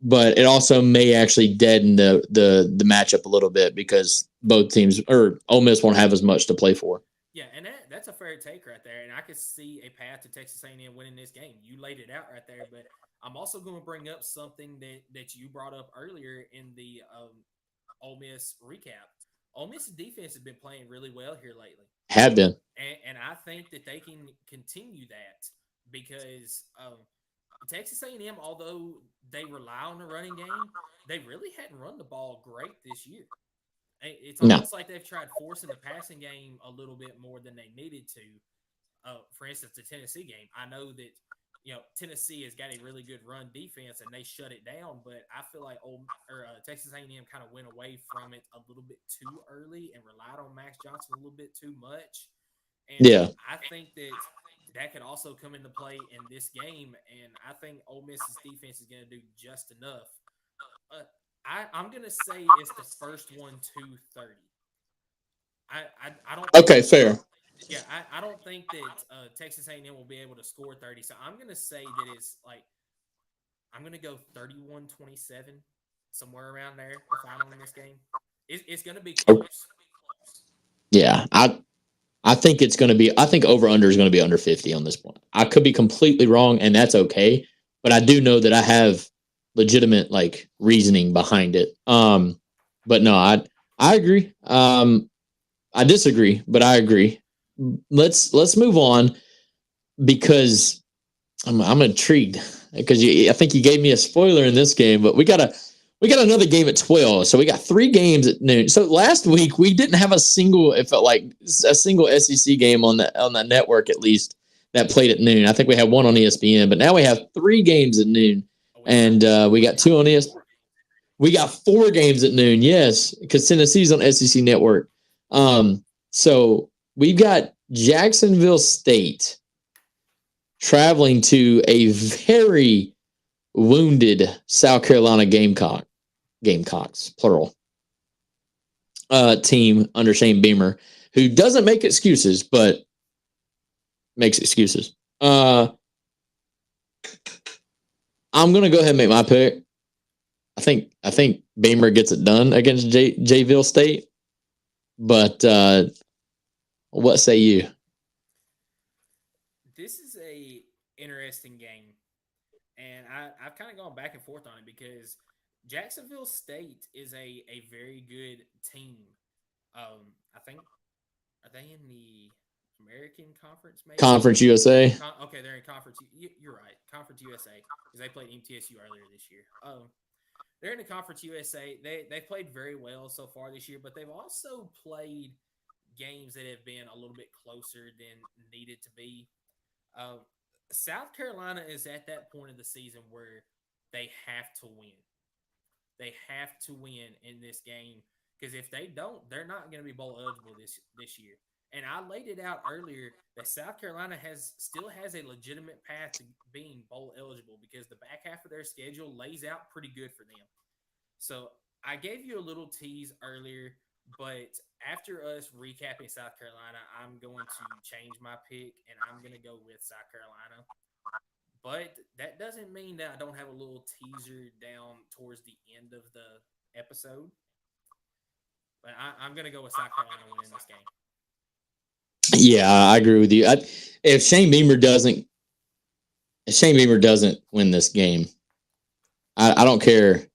But it also may actually deaden the matchup a little bit because both teams or Ole Miss won't have as much to play for. Yeah, and that's a fair take right there. And I could see a path to Texas A&M winning this game. You laid it out right there. But I'm also going to bring up something that you brought up earlier in the Ole Miss recap. Ole Miss's defense has been playing really well here lately. Have been. And I think that they can continue that because Texas A&M, although they rely on the running game, they really hadn't run the ball great this year. It's almost like they've tried forcing the passing game a little bit more than they needed to. For instance, the Tennessee game. I know that Tennessee has got a really good run defense and they shut it down, but I feel like Texas A&M kind of went away from it a little bit too early and relied on Max Johnson a little bit too much. And I think that could also come into play in this game, and I think Ole Miss's defense is going to do just enough. I'm going to say it's the first one to 30. I don't. Okay, fair. Yeah, I don't think that Texas A&M will be able to score 30. So I'm going to say that it's like I'm going to go 31-27, somewhere around there. The final in this game, it's going to be close. Yeah, I think it's going to be. I think over under is going to be under 50 on this point. I could be completely wrong, and that's okay. But I do know that I have legitimate reasoning behind it. But no, I agree. I disagree, but I agree. Let's move on because I'm intrigued because I think you gave me a spoiler in this game, but we got another game at 12. So we got 3 games at noon. So last week we didn't have it felt like a single SEC game on the network at least that played at noon. I think we had one on ESPN, but now we have 3 games at noon, and we got 2 on ESPN. We got 4 games at noon, yes, because Tennessee's on SEC Network. So we've got Jacksonville State traveling to a very wounded South Carolina Gamecocks, plural, team under Shane Beamer, who doesn't make excuses, but makes excuses. I'm going to go ahead and make my pick. I think Beamer gets it done against Jayville State. But what say you? This is a interesting game, and I've kind of gone back and forth on it because Jacksonville State is a very good team. I think are they in the American Conference? Maybe Conference USA. Okay, they're in Conference. You're right, Conference USA, because they played MTSU earlier this year. They're in the Conference USA. They've played very well so far this year, but they've also played games that have been a little bit closer than needed to be. South Carolina is at that point of the season where they have to win. They have to win in this game because if they don't, they're not going to be bowl eligible this year. And I laid it out earlier that South Carolina still has a legitimate path to being bowl eligible because the back half of their schedule lays out pretty good for them. So I gave you a little tease earlier, but after us recapping South Carolina, I'm going to change my pick and I'm going to go with South Carolina. But that doesn't mean that I don't have a little teaser down towards the end of the episode. But I'm going to go with South Carolina winning this game. Yeah, I agree with you. If Shane Beamer doesn't Shane Beamer doesn't win this game, I don't care.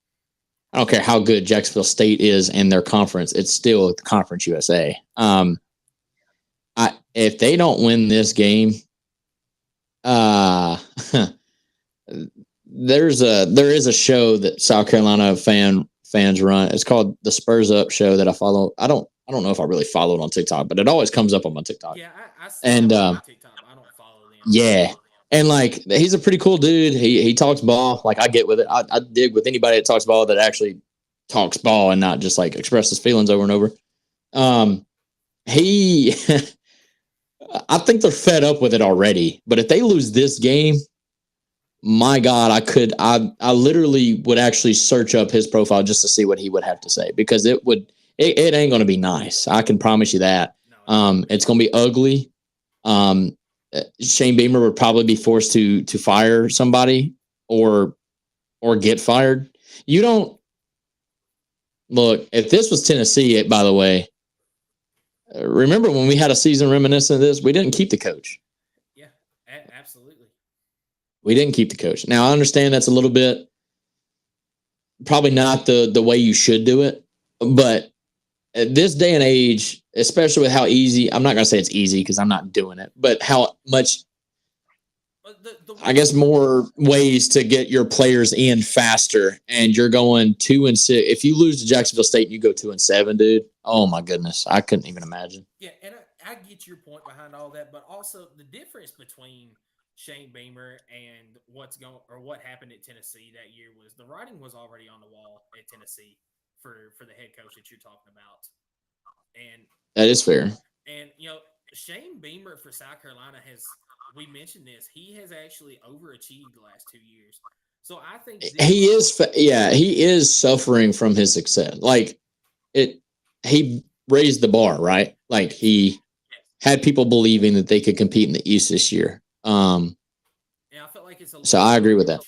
I don't care how good Jacksonville State is in their conference. It's still Conference USA. If they don't win this game, there is a show that South Carolina fans run. It's called the Spurs Up Show that I follow. I don't know if I really follow it on TikTok, but it always comes up on my TikTok. Yeah, I see and on TikTok. I don't follow them. Yeah. And like he's a pretty cool dude. He talks ball. Like I get with it. I dig with anybody that talks ball that actually talks ball and not just like expresses feelings over and over. He I think they're fed up with it already. But if they lose this game, my God, I literally would actually search up his profile just to see what he would have to say, because it ain't going to be nice. I can promise you that. It's going to be ugly. Shane Beamer would probably be forced to fire somebody or get fired. You don't look, if this was Tennessee, by the way, remember when we had a season reminiscent of this, we didn't keep the coach. Yeah, absolutely. We didn't keep the coach. Now I understand that's a little bit probably not the way you should do it, but at this day and age, especially with how easy, I'm not going to say it's easy because I'm not doing it, but how much, I guess, more ways to get your players in faster, and you're going 2-6. If you lose to Jacksonville State and you go 2-7, dude, oh my goodness, I couldn't even imagine. Yeah, and I get your point behind all that, but also the difference between Shane Beamer and what happened at Tennessee that year was the writing was already on the wall at Tennessee for the head coach that you're talking about. And that is fair. And Shane Beamer for South Carolina we mentioned this, he has actually overachieved the last 2 years. So I think he is suffering from his success. Like he raised the bar, right? Like he had people believing that they could compete in the East this year. I felt like it's so I agree with that.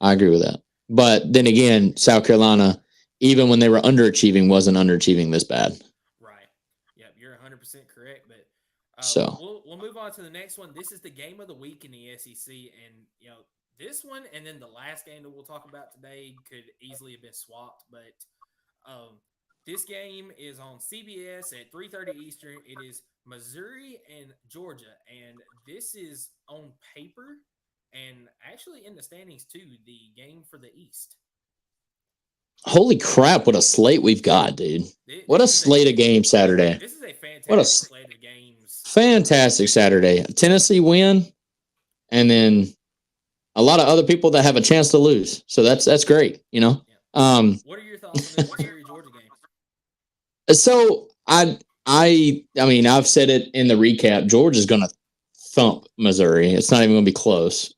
I agree with that. But then again, South Carolina, even when they were underachieving, wasn't underachieving this bad. Right. Yep, you're 100% correct. But so we'll move on to the next one. This is the game of the week in the SEC, and this one and then the last game that we'll talk about today could easily have been swapped. But this game is on CBS at 3:30 Eastern. It is Missouri and Georgia, and this is on paper and actually in the standings too, the game for the East. Holy crap, what a slate we've got, dude. What a slate of games Saturday. This is a fantastic slate of games. Fantastic Saturday. Tennessee win, and then a lot of other people that have a chance to lose. So that's great, Yeah. What are your thoughts on the Missouri-Georgia game? So I mean, I've said it in the recap. Georgia's going to thump Missouri. It's not even going to be close.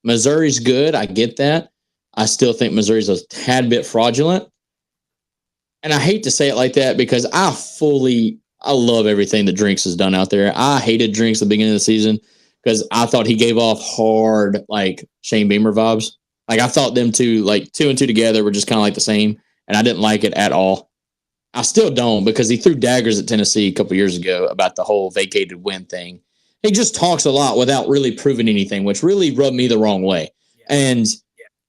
Missouri's good. I get that. I still think Missouri's a tad bit fraudulent. And I hate to say it like that because I love everything that Drinks has done out there. I hated Drinks at the beginning of the season because I thought he gave off hard, like Shane Beamer vibes. Like I thought them two, like 2 and 2 together, were just kind of like the same. And I didn't like it at all. I still don't, because he threw daggers at Tennessee a couple years ago about the whole vacated win thing. He just talks a lot without really proving anything, which really rubbed me the wrong way. Yeah. And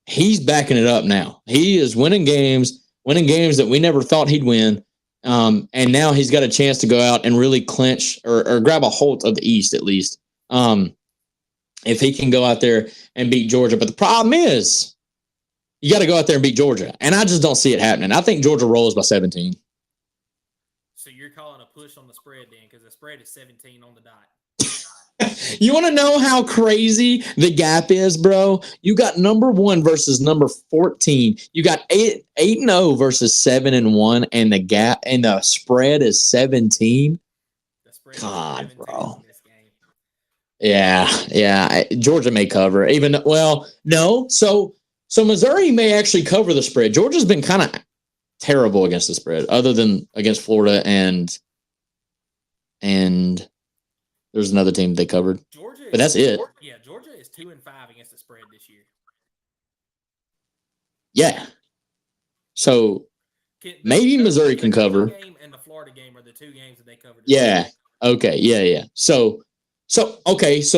he's backing it up now. He is winning games that we never thought he'd win. And now he's got a chance to go out and really clinch or grab a hold of the East at least. If he can go out there and beat Georgia. But the problem is you got to go out there and beat Georgia. And I just don't see it happening. I think Georgia rolls by 17. So you're calling a push on the spread then, because the spread is 17 on the dot. You want to know how crazy the gap is, bro? You got number 1 versus number 14. You got 8-0 versus 7-1, and the gap and the spread is 17. God, bro. Yeah. Georgia may cover, no. So Missouri may actually cover the spread. Georgia's been kind of terrible against the spread, other than against Florida and there's another team they covered. But that's it. Yeah, Georgia is 2-5 against the spread this year. Yeah. So maybe Missouri can cover. Game and the Florida game are the 2 games that they covered. Yeah. Okay. Yeah. So So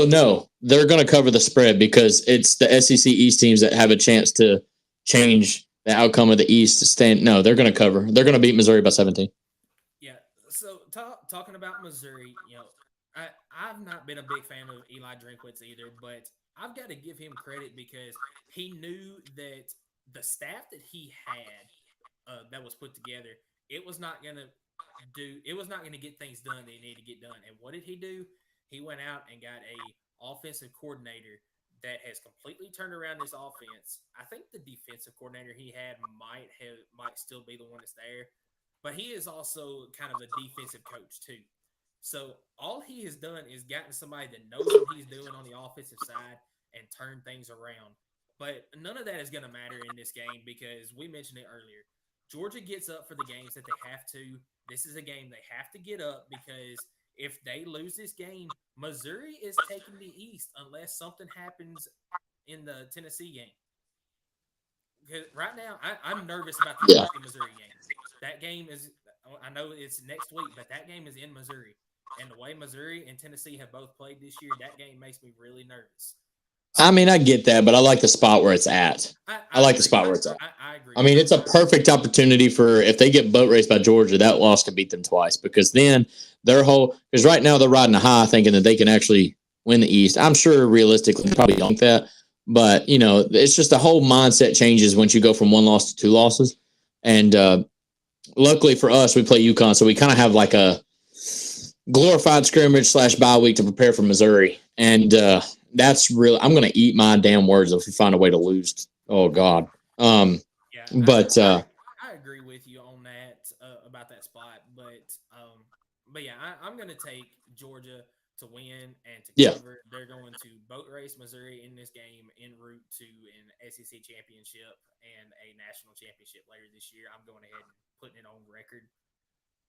no, they're going to cover the spread because it's the SEC East teams that have a chance to change the outcome of the East. No, they're going to cover. They're going to beat Missouri by 17. Yeah. So talking about Missouri, I've not been a big fan of Eli Drinkwitz either, but I've got to give him credit because he knew that the staff that he had that was put together, it was not gonna it was not gonna get things done that he needed to get done. And what did he do? He went out and got a offensive coordinator that has completely turned around this offense. I think the defensive coordinator he had might still be the one that's there, but he is also kind of a defensive coach too. So all he has done is gotten somebody that knows what he's doing on the offensive side and turn things around. But none of that is going to matter in this game because we mentioned it earlier. Georgia gets up for the games that they have to. This is a game they have to get up because if they lose this game, Missouri is taking the East unless something happens in the Tennessee game. Because right now, I'm nervous about the Tennessee Missouri game. That game is, I know it's next week, but that game is in Missouri. And the way Missouri and Tennessee have both played this year, that game makes me really nervous. I mean, I get that, but I like the spot where it's at. I like the spot where it's at. I agree. I mean, it's a perfect opportunity for if they get boat raced by Georgia, that loss could beat them twice because then because right now they're riding a high thinking that they can actually win the East. I'm sure realistically probably don't that, but it's just a whole mindset changes once you go from one loss to two losses. And luckily for us, we play UConn, so we kind of have like a glorified scrimmage / bye week to prepare for Missouri. And that's really, I'm going to eat my damn words if we find a way to lose. Oh God. I agree with you on that about that spot, but yeah, I'm going to take Georgia to win and to cover. They're going to boat race Missouri in this game en route to an SEC championship and a national championship later this year. I'm going ahead and putting it on record.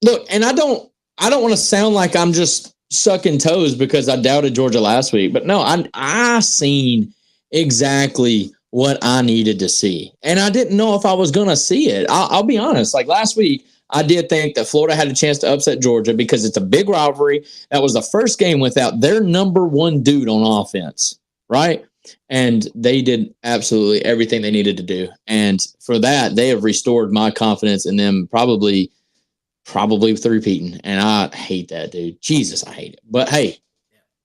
Look, and I don't want to sound like I'm just sucking toes because I doubted Georgia last week, but no, I seen exactly what I needed to see, and I didn't know if I was going to see it. I'll be honest. Like last week, I did think that Florida had a chance to upset Georgia because it's a big rivalry. That was the first game without their number one dude on offense, right? And they did absolutely everything they needed to do, and for that, they have restored my confidence in them probably with repeating. And I hate that, dude. Jesus, I hate it. But hey,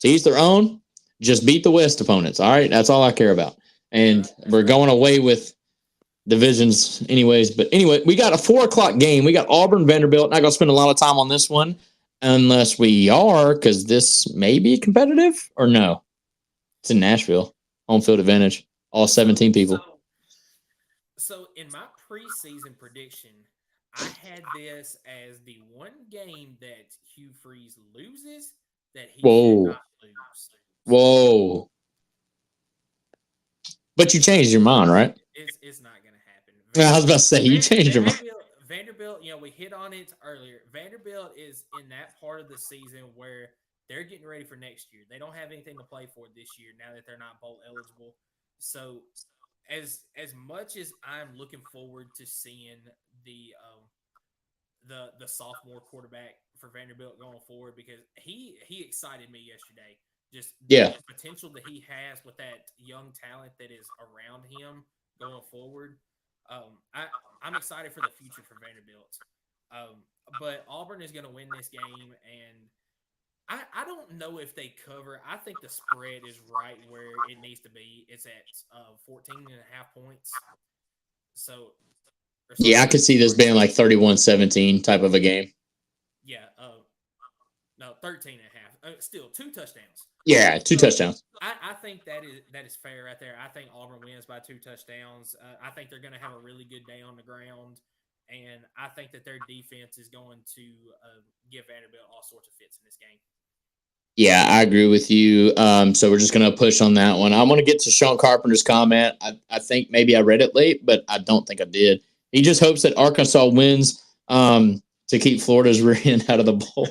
to each their own. Just beat the West opponents. All right, that's all I care about. And we're going away with divisions, anyways. But anyway, we got a 4:00 game. We got Auburn, Vanderbilt. Not gonna spend a lot of time on this one, unless we are, because this may be competitive or no. It's in Nashville, home field advantage. All 17 people. So in my preseason prediction, I had this as the one game that Hugh Freeze loses that he should not lose. Whoa. But you changed your mind, right? It's not going to happen. I was about to say, you changed your mind. Vanderbilt, we hit on it earlier. Vanderbilt is in that part of the season where they're getting ready for next year. They don't have anything to play for this year now that they're not bowl eligible. So as much as I'm looking forward to seeing the sophomore quarterback for Vanderbilt going forward, because he excited me yesterday. Just the potential that he has with that young talent that is around him going forward. I'm excited for the future for Vanderbilt. But Auburn is going to win this game, and I don't know if they cover. I think the spread is right where it needs to be. It's at 14.5 points. So I could see this being like 31-17 type of a game. Yeah. No, 13.5. Still 2 touchdowns. Yeah, 2 touchdowns. I think that is fair right there. I think Auburn wins by 2 touchdowns. I think they're going to have a really good day on the ground, and I think that their defense is going to give Vanderbilt all sorts of fits in this game. Yeah, I agree with you. So we're just going to push on that one. I'm going to get to Sean Carpenter's comment. I think maybe I read it late, but I don't think I did. He just hopes that Arkansas wins to keep Florida's rear end out of the bowl.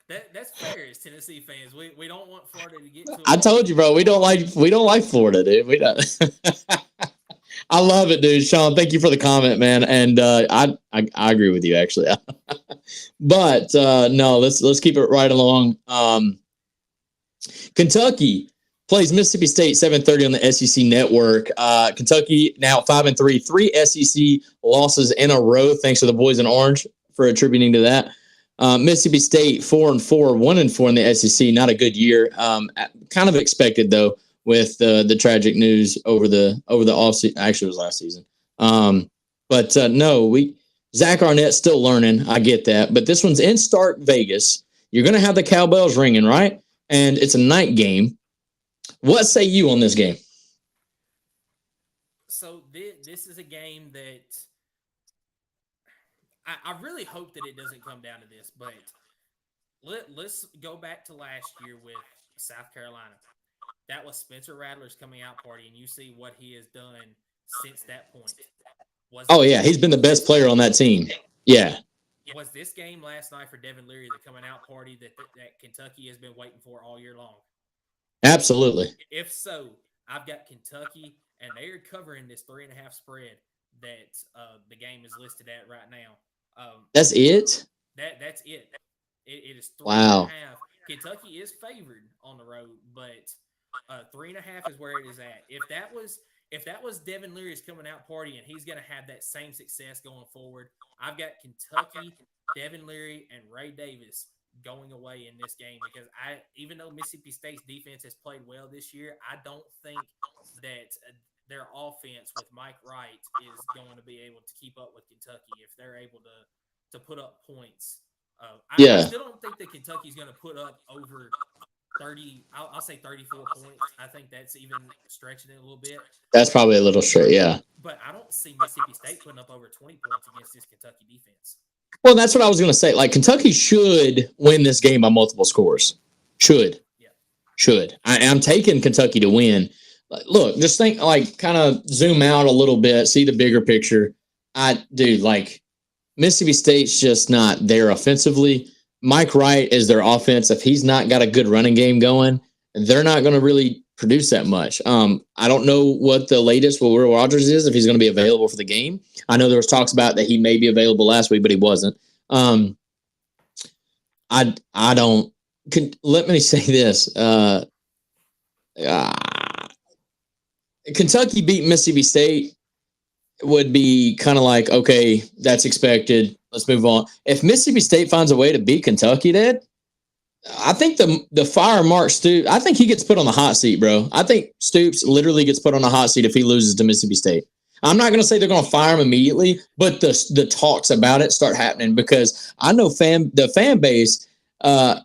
That's fair as Tennessee fans. We don't want Florida to get to I told you, bro, we don't like Florida, dude. We don't. I love it, dude. Sean, thank you for the comment, man. And I agree with you, actually. But no, let's keep it right along. Kentucky plays Mississippi State 7:30 on the SEC Network. Kentucky now 5-3, 3 SEC losses in a row. Thanks to the boys in orange for attributing to that. Mississippi State 4-4, 1-4 in the SEC. Not a good year. Kind of expected though with the tragic news over the offseason. Actually, it was last season. But Zach Arnett's still learning. I get that, but this one's in Stark Vegas. You're going to have the cowbells ringing, right? And it's a night game. What say you on this game? So this is a game that I really hope that it doesn't come down to this, but let's go back to last year with South Carolina. That was Spencer Rattler's coming out party, and you see what he has done since that point. He's been the best player on that team. Yeah. Was this game last night for Devin Leary the coming out party that Kentucky has been waiting for all year long? Absolutely. If so, I've got Kentucky, and they are covering this 3.5 spread that the game is listed at right now. That's it? That's it. It is 3.5. Wow. Kentucky is favored on the road, but 3.5 is where it is at. If that was Devin Leary's coming out party and he's going to have that same success going forward, I've got Kentucky, Devin Leary, and Ray Davis going away in this game because even though Mississippi State's defense has played well this year, I don't think that their offense with Mike Wright is going to be able to keep up with Kentucky if they're able to put up points. I still don't think that Kentucky's going to put up over 30. I'll say 34 points. I think that's even stretching it a little bit. That's probably a little straight, yeah. But I don't see Mississippi State putting up over 20 points against this Kentucky defense. Well, that's what I was going to say. Like, Kentucky should win this game by multiple scores. Should. Yeah. Should. I'm taking Kentucky to win. Look, just think, like, kind of zoom out a little bit, see the bigger picture. Mississippi State's just not there offensively. Mike Wright is their offense. If he's not got a good running game going, they're not going to really produce that much. I don't know what the latest with Will Rogers is, if he's going to be available for the game. I know there was talks about that he may be available last week, but he wasn't. Let me say this. Kentucky beat Mississippi State would be kind of like, okay, that's expected. Let's move on. If Mississippi State finds a way to beat Kentucky, then I think the fire Mark Stoops, I think he gets put on the hot seat, bro. I think Stoops literally gets put on the hot seat if he loses to Mississippi State. I'm not going to say they're going to fire him immediately, but the talks about it start happening because I know the fan base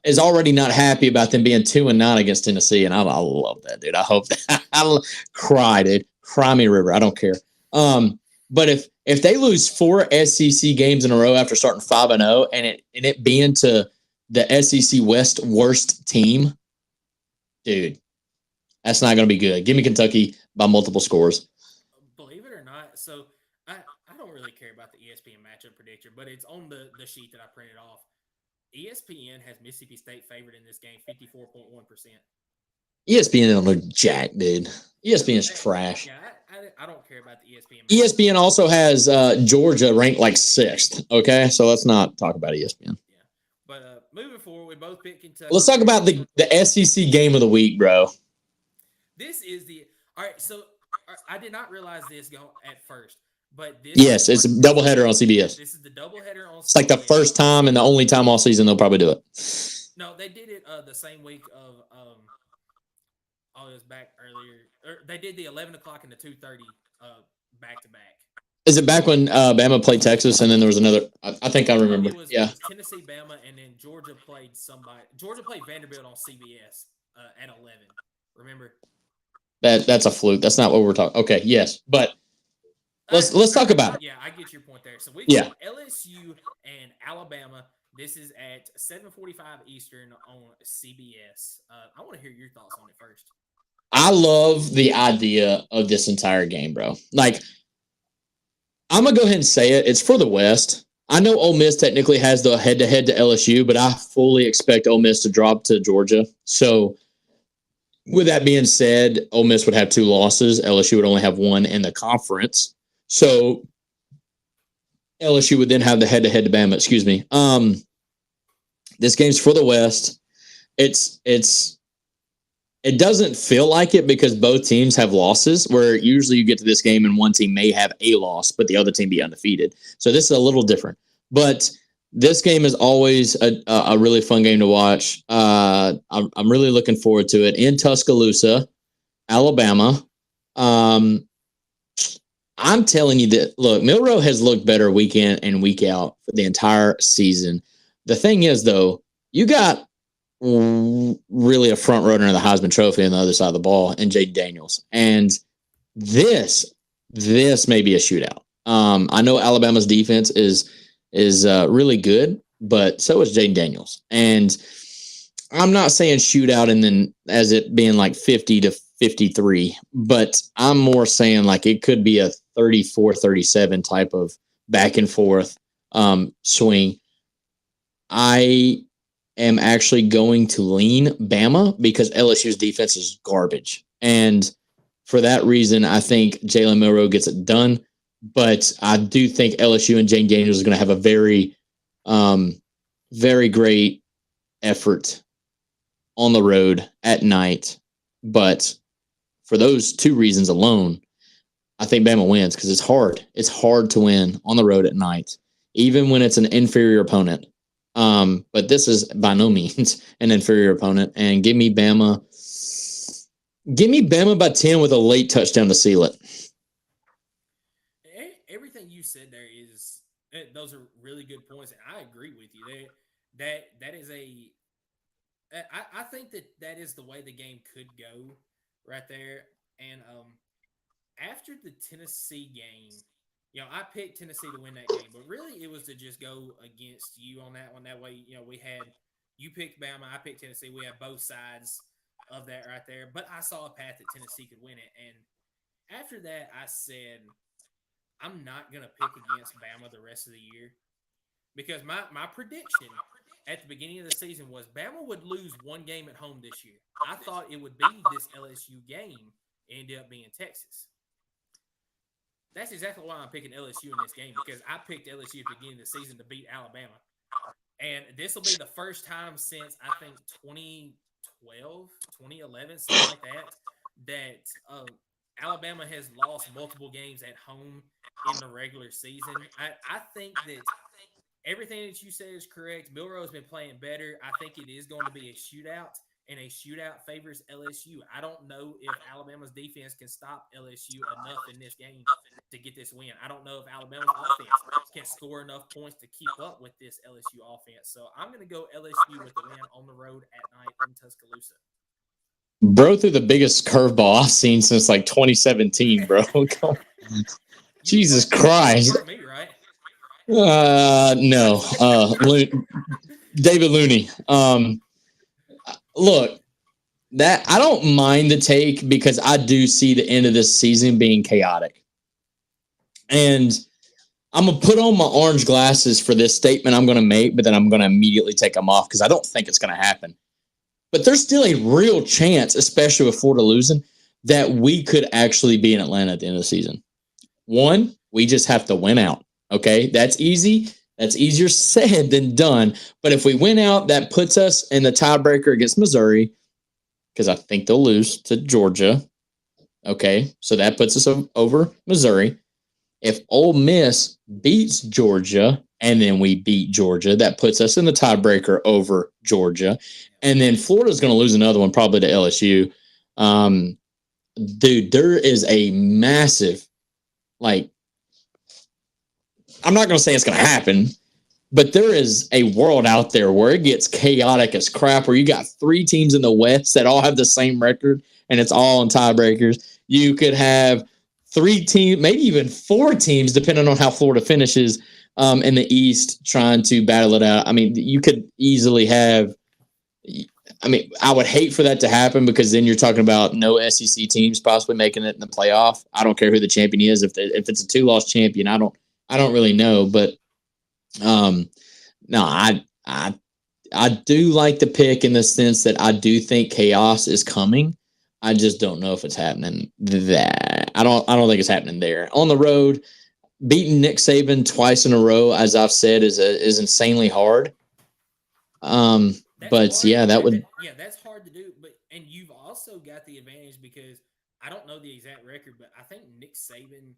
is already not happy about them being 2-9 against Tennessee, and I love that, dude. I hope that I cry, dude. Cry me a river. I don't care. But if they lose 4 SEC games in a row after starting 5-0 and it being to the SEC West worst team, dude, that's not going to be good. Give me Kentucky by multiple scores. Believe it or not, so I don't really care about the ESPN matchup predictor, but it's on the sheet that I printed off. ESPN has Mississippi State favored in this game 54.1%. ESPN don't know jack, dude. ESPN's trash. Yeah, I don't care about the ESPN. ESPN also has Georgia ranked like 6th. Okay, so let's not talk about ESPN. Yeah, but moving forward, we both pick Kentucky. Let's talk about the SEC game of the week, bro. This is all right. So I did not realize this at first, but it's a doubleheader on CBS. This is the doubleheader on CBS. It's like the first time and the only time all season they'll probably do it. No, they did it the same week of it was back earlier. They did the 11 o'clock and the 2:30 back to back. Is it back when Bama played Texas and then there was another? I think I remember. It was Tennessee, Bama, and then Georgia played somebody. Georgia played Vanderbilt on CBS at 11. Remember? That's a fluke. That's not what we're talking. Okay, yes, but let's talk about it. Yeah, I get your point there. So we got LSU and Alabama. This is at 7:45 Eastern on CBS. I want to hear your thoughts on it first. I love the idea of this entire game, bro. Like, I'm going to go ahead and say it. It's for the West. I know Ole Miss technically has the head-to-head to LSU, but I fully expect Ole Miss to drop to Georgia. So, with that being said, Ole Miss would have 2 losses. LSU would only have 1 in the conference. So, LSU would then have the head-to-head to Bama. Excuse me. This game's for the West. It's It doesn't feel like it because both teams have losses, where usually you get to this game and one team may have a loss, but the other team be undefeated. So this is a little different. But this game is always a really fun game to watch. I'm really looking forward to it. In Tuscaloosa, Alabama. Um, I'm telling you that, look, Milroe has looked better week in and week out for the entire season. The thing is, though, you got really a front runner in the Heisman Trophy on the other side of the ball, and Jade Daniels. And this may be a shootout. I know Alabama's defense is really good, but so is Jade Daniels. And I'm not saying shootout and then as it being like 50 to 53, but I'm more saying like it could be a 34-37 type of back and forth swing. I am actually going to lean Bama because LSU's defense is garbage. And for that reason, I think Jalen Milroe gets it done. But I do think LSU and Jane Daniels is going to have a very, very great effort on the road at night. But for those two reasons alone, I think Bama wins because it's hard. It's hard to win on the road at night, even when it's an inferior opponent. But this is by no means an inferior opponent. And give me Bama. Give me Bama by 10 with a late touchdown to seal it. Everything you said there is those are really good points, and I agree with you. That is a. I think that is the way the game could go, right there. And after the Tennessee game, I picked Tennessee to win that game, but really it was to just go against you on that one. That way, you picked Bama, I picked Tennessee. We have both sides of that right there. But I saw a path that Tennessee could win it. And after that, I said, I'm not going to pick against Bama the rest of the year because my prediction at the beginning of the season was Bama would lose one game at home this year. I thought it would be this LSU game. It ended up being Texas. That's exactly why I'm picking LSU in this game because I picked LSU at the beginning of the season to beat Alabama. And this will be the first time since, I think, 2012, 2011, something like that Alabama has lost multiple games at home in the regular season. I think that everything that you said is correct. Milroe has been playing better. I think it is going to be a shootout, and a shootout favors LSU. I don't know if Alabama's defense can stop LSU enough in this game to get this win. I don't know if Alabama's offense can score enough points to keep up with this LSU offense. So I'm going to go LSU with the win on the road at night in Tuscaloosa. Bro threw the biggest curveball I've seen since like 2017, bro. Jesus Christ. Me, right? No. David Looney. Look, that I don't mind the take because I do see the end of this season being chaotic. And I'm going to put on my orange glasses for this statement I'm going to make, but then I'm going to immediately take them off because I don't think it's going to happen. But there's still a real chance, especially with Florida losing, that we could actually be in Atlanta at the end of the season. One, we just have to win out. Okay, that's easy. That's easier said than done. But if we win out, that puts us in the tiebreaker against Missouri because I think they'll lose to Georgia. Okay, so that puts us over Missouri. If Ole Miss beats Georgia and then we beat Georgia, that puts us in the tiebreaker over Georgia. And then Florida's going to lose another one, probably to LSU. Dude, there is a massive, I'm not going to say it's going to happen, but there is a world out there where it gets chaotic as crap, where you got three teams in the West that all have the same record, and it's all in tiebreakers. You could have three teams, maybe even four teams, depending on how Florida finishes in the East, trying to battle it out. I mean, you could easily have – I would hate for that to happen because then you're talking about no SEC teams possibly making it in the playoff. I don't care who the champion is. If it's a two-loss champion, I don't really know. But no, I do like the pick in the sense that I do think chaos is coming. I just don't know if it's happening that. I don't think it's happening there. On the road, beating Nick Saban twice in a row, as I've said, is insanely hard. But hard. Yeah, that would. Yeah, that's hard to do. But And you've also got the advantage because I don't know the exact record, but I think Nick Saban,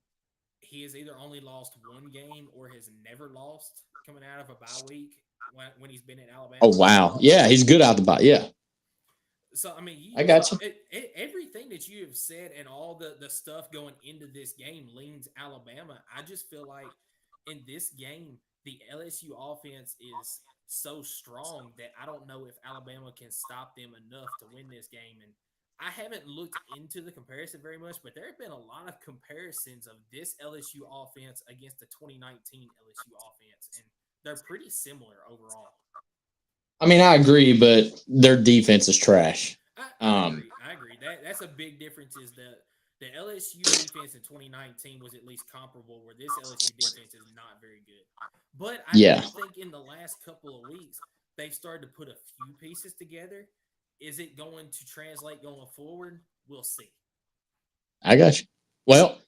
he has either only lost one game or has never lost coming out of a bye week when he's been at Oh Alabama. wow, yeah, he's good out the bot. Yeah, So I mean, I got you. everything that you have said and all the stuff going into this game leans Alabama. I just feel like in this game, the LSU offense is so strong that I don't know if Alabama can stop them enough to win this game. And I haven't looked into the comparison very much, but there have been a lot of comparisons of this LSU offense against the 2019 LSU offense, and they're pretty similar overall. I mean, I agree, but their defense is trash. I agree. I agree. That's a big difference. Is that the LSU defense in 2019 was at least comparable, where this LSU defense is not very good. But I Yeah, do think in the last couple of weeks they've started to put a few pieces together. Is it going to translate going forward? We'll see. I got you. Well,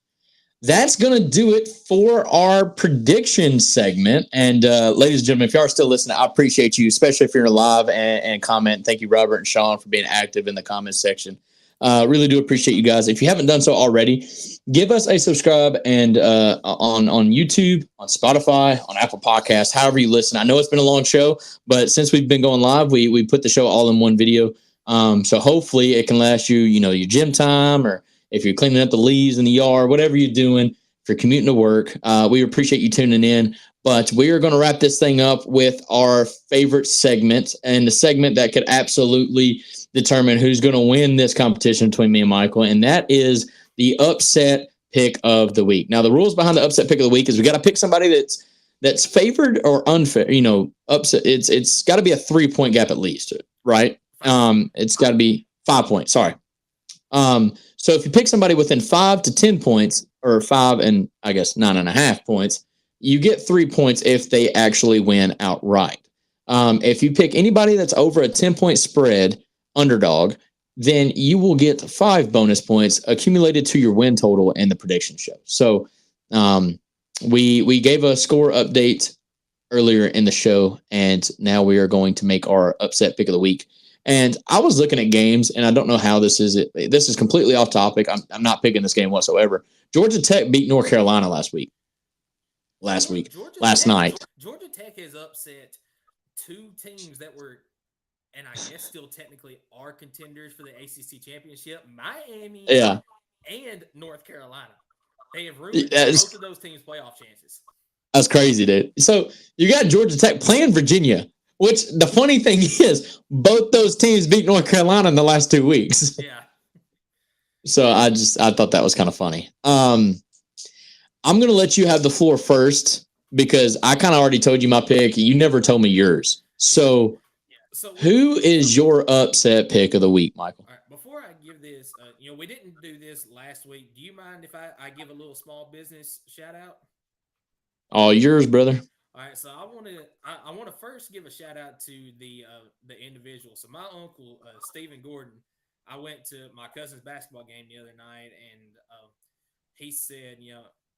that's going to do it for our prediction segment. And ladies and gentlemen, if you are still listening, I appreciate you, especially if you're live and comment. Thank you, Robert and Sean, for being active in the comment section. Really do appreciate you guys. If you haven't done so already, give us a subscribe and on YouTube, on Spotify, on Apple Podcasts, however you listen. I know it's been a long show, but since we've been going live, we put the show all in one video. So hopefully it can last you, your gym time, or if you're cleaning up the leaves in the yard, whatever you're doing, if you're commuting to work. We appreciate you tuning in. But we are going to wrap this thing up with our favorite segment, and the segment that could absolutely determine who's going to win this competition between me and Michael, and that is the upset pick of the week. Now, the rules behind the upset pick of the week is we got to pick somebody that's favored or unfair. Upset. It's got to be a 3-point gap at least, right? It's got to be 5 points. Sorry. So if you pick somebody within 5 to 10 points, or 5 and I guess 9.5 points, you get 3 points if they actually win outright. If you pick anybody that's over a 10-point spread underdog, then you will get 5 bonus points accumulated to your win total in the prediction show. So we gave a score update earlier in the show, and now we are going to make our upset pick of the week. And I was looking at games, and I don't know how this is. This is completely off topic. I'm not picking this game whatsoever. Georgia Tech beat North Carolina last night. Georgia Tech has upset two teams that were, and I guess still technically are contenders for the ACC championship, Miami and North Carolina. They have ruined both of those teams' playoff chances. That's crazy, dude. So you got Georgia Tech playing Virginia, which the funny thing is both those teams beat North Carolina in the last 2 weeks. Yeah. So I thought that was kind of funny. I'm going to let you have the floor first because I kind of already told you my pick. You never told me yours. So who is your upset pick of the week, Michael? All right, before I give this, we didn't do this last week. Do you mind if I give a little small business shout out? All yours, brother. All right, so I want to first give a shout out to the individual. So my uncle Stephen Gordon, I went to my cousin's basketball game the other night, and he said,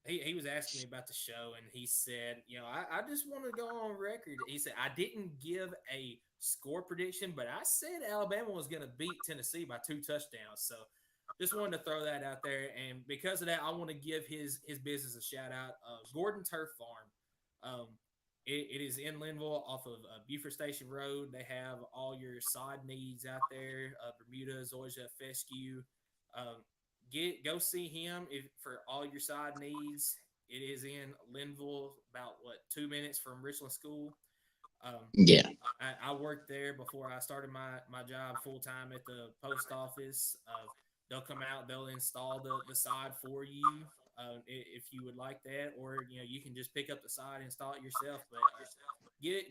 he was asking me about the show, and he said, I just want to go on record. He said I didn't give a score prediction, but I said Alabama was going to beat Tennessee by 2 touchdowns. So just wanted to throw that out there, and because of that, I want to give his business a shout out. Gordon Turf Farm. It is in Linville off of Buford Station Road. They have all your sod needs out there, Bermuda, Zoysia, Fescue. Go see him for all your side needs. It is in Linville, about 2 minutes from Richland School. Yeah. I worked there before I started my job full time at the post office. They'll come out, they'll install the side for you. If you would like that, or you can just pick up the side and install it yourself. But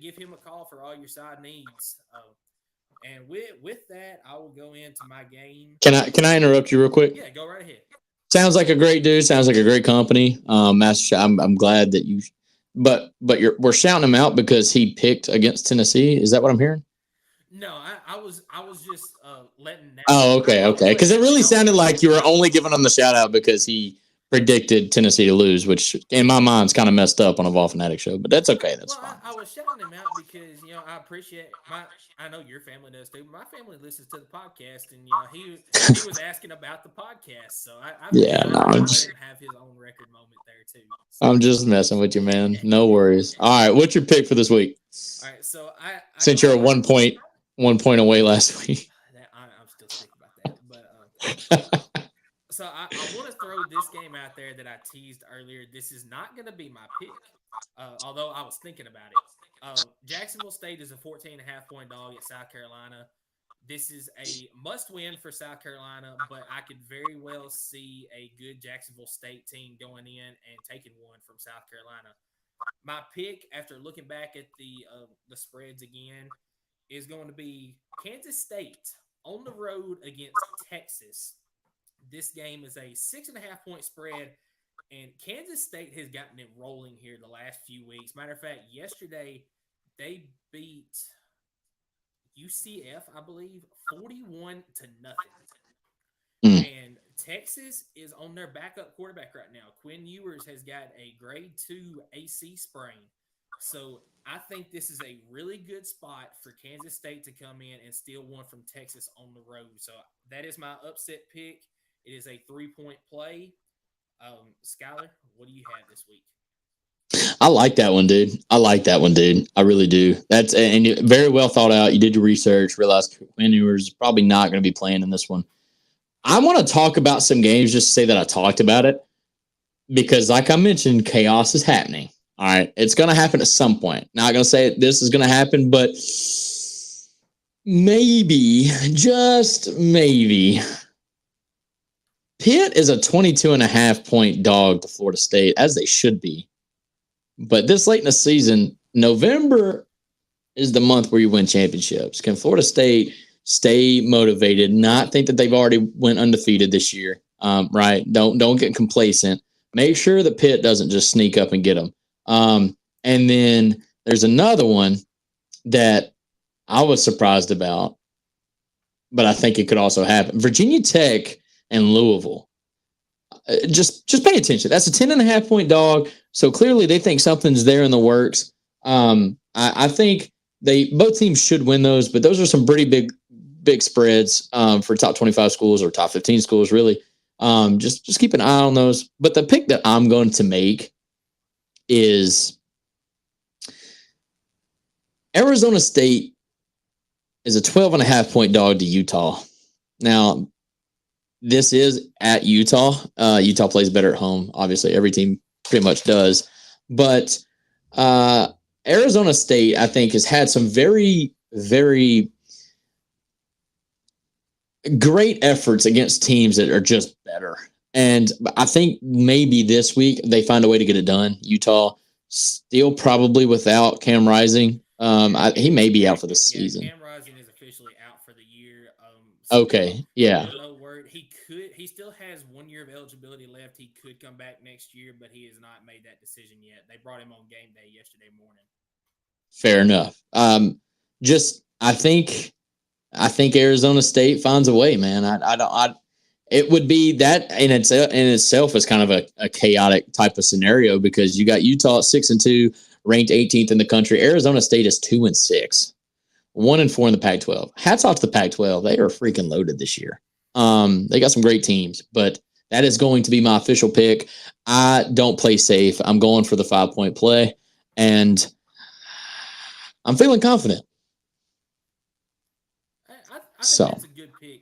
give him a call for all your side needs. And with that, I will go into my game. Can I interrupt you real quick? Yeah, go right ahead. Sounds like a great dude. Sounds like a great company. Master, I'm glad that you. But we're shouting him out because he picked against Tennessee. Is that what I'm hearing? No, I was just letting. Oh, okay. Because it really sounded like you were only giving him the shout out because he predicted Tennessee to lose, which in my mind is kind of messed up on a Vol Fanatic show, but that's okay. That's fine. I was shouting him out because I appreciate I know your family does too. My family listens to the podcast, and he was asking about the podcast, so I let him have his own record moment there too. So, I'm just messing with you, man. No worries. All right, what's your pick for this week? All right, so since you're a 1 point away last week, I'm still sticking about that, but so I want to throw this game out there that I teased earlier. This is not going to be my pick, although I was thinking about it. Jacksonville State is a 14.5-point dog at South Carolina. This is a must-win for South Carolina, but I could very well see a good Jacksonville State team going in and taking one from South Carolina. My pick, after looking back at the spreads again, is going to be Kansas State on the road against Texas. This game is a 6.5-point spread, and Kansas State has gotten it rolling here the last few weeks. Matter of fact, yesterday they beat UCF, I believe, 41-0. And Texas is on their backup quarterback right now. Quinn Ewers has got a grade 2 AC sprain. So I think this is a really good spot for Kansas State to come in and steal one from Texas on the road. So that is my upset pick. It is a 3-point play. Skylar, what do you have this week? I like that one, dude. I really do. That's and very well thought out. You did your research, realized Quinn Ewers is probably not going to be playing in this one. I want to talk about some games just to say that I talked about it because, like I mentioned, chaos is happening. All right. It's going to happen at some point. Not going to say this is going to happen, but maybe, just maybe, Pitt is a 22.5-point dog to Florida State, as they should be. But this late in the season, November is the month where you win championships. Can Florida State stay motivated, not think that they've already went undefeated this year, right? Don't get complacent. Make sure that Pitt doesn't just sneak up and get them. And then there's another one that I was surprised about, but I think it could also happen. Virginia Tech and Louisville. Just pay attention. That's a 10.5-point dog. So clearly they think something's there in the works. I think both teams should win those, but those are some pretty big spreads for top 25 schools or top 15 schools, really. Just keep an eye on those. But the pick that I'm going to make is Arizona State is a 12.5-point dog to Utah. Now, this is at Utah. Utah plays better at home. Obviously, every team pretty much does. But Arizona State, I think, has had some very, very great efforts against teams that are just better. And I think maybe this week they find a way to get it done. Utah still probably without Cam Rising. He may be out for the season. Cam Rising is officially out for the year. Okay, yeah. No word. He still has 1 year of eligibility left. He could come back next year, but he has not made that decision yet. They brought him on game day yesterday morning. Fair enough. I think Arizona State finds a way, man. It would be that in itself is kind of a chaotic type of scenario because you got Utah at 6-2, ranked 18th in the country. Arizona State is 2-6, 1-4 in the Pac-12. Hats off to the Pac-12. They are freaking loaded this year. They got some great teams, but that is going to be my official pick. I don't play safe. I'm going for the 5-point play, and I'm feeling confident. I think that's a good pick.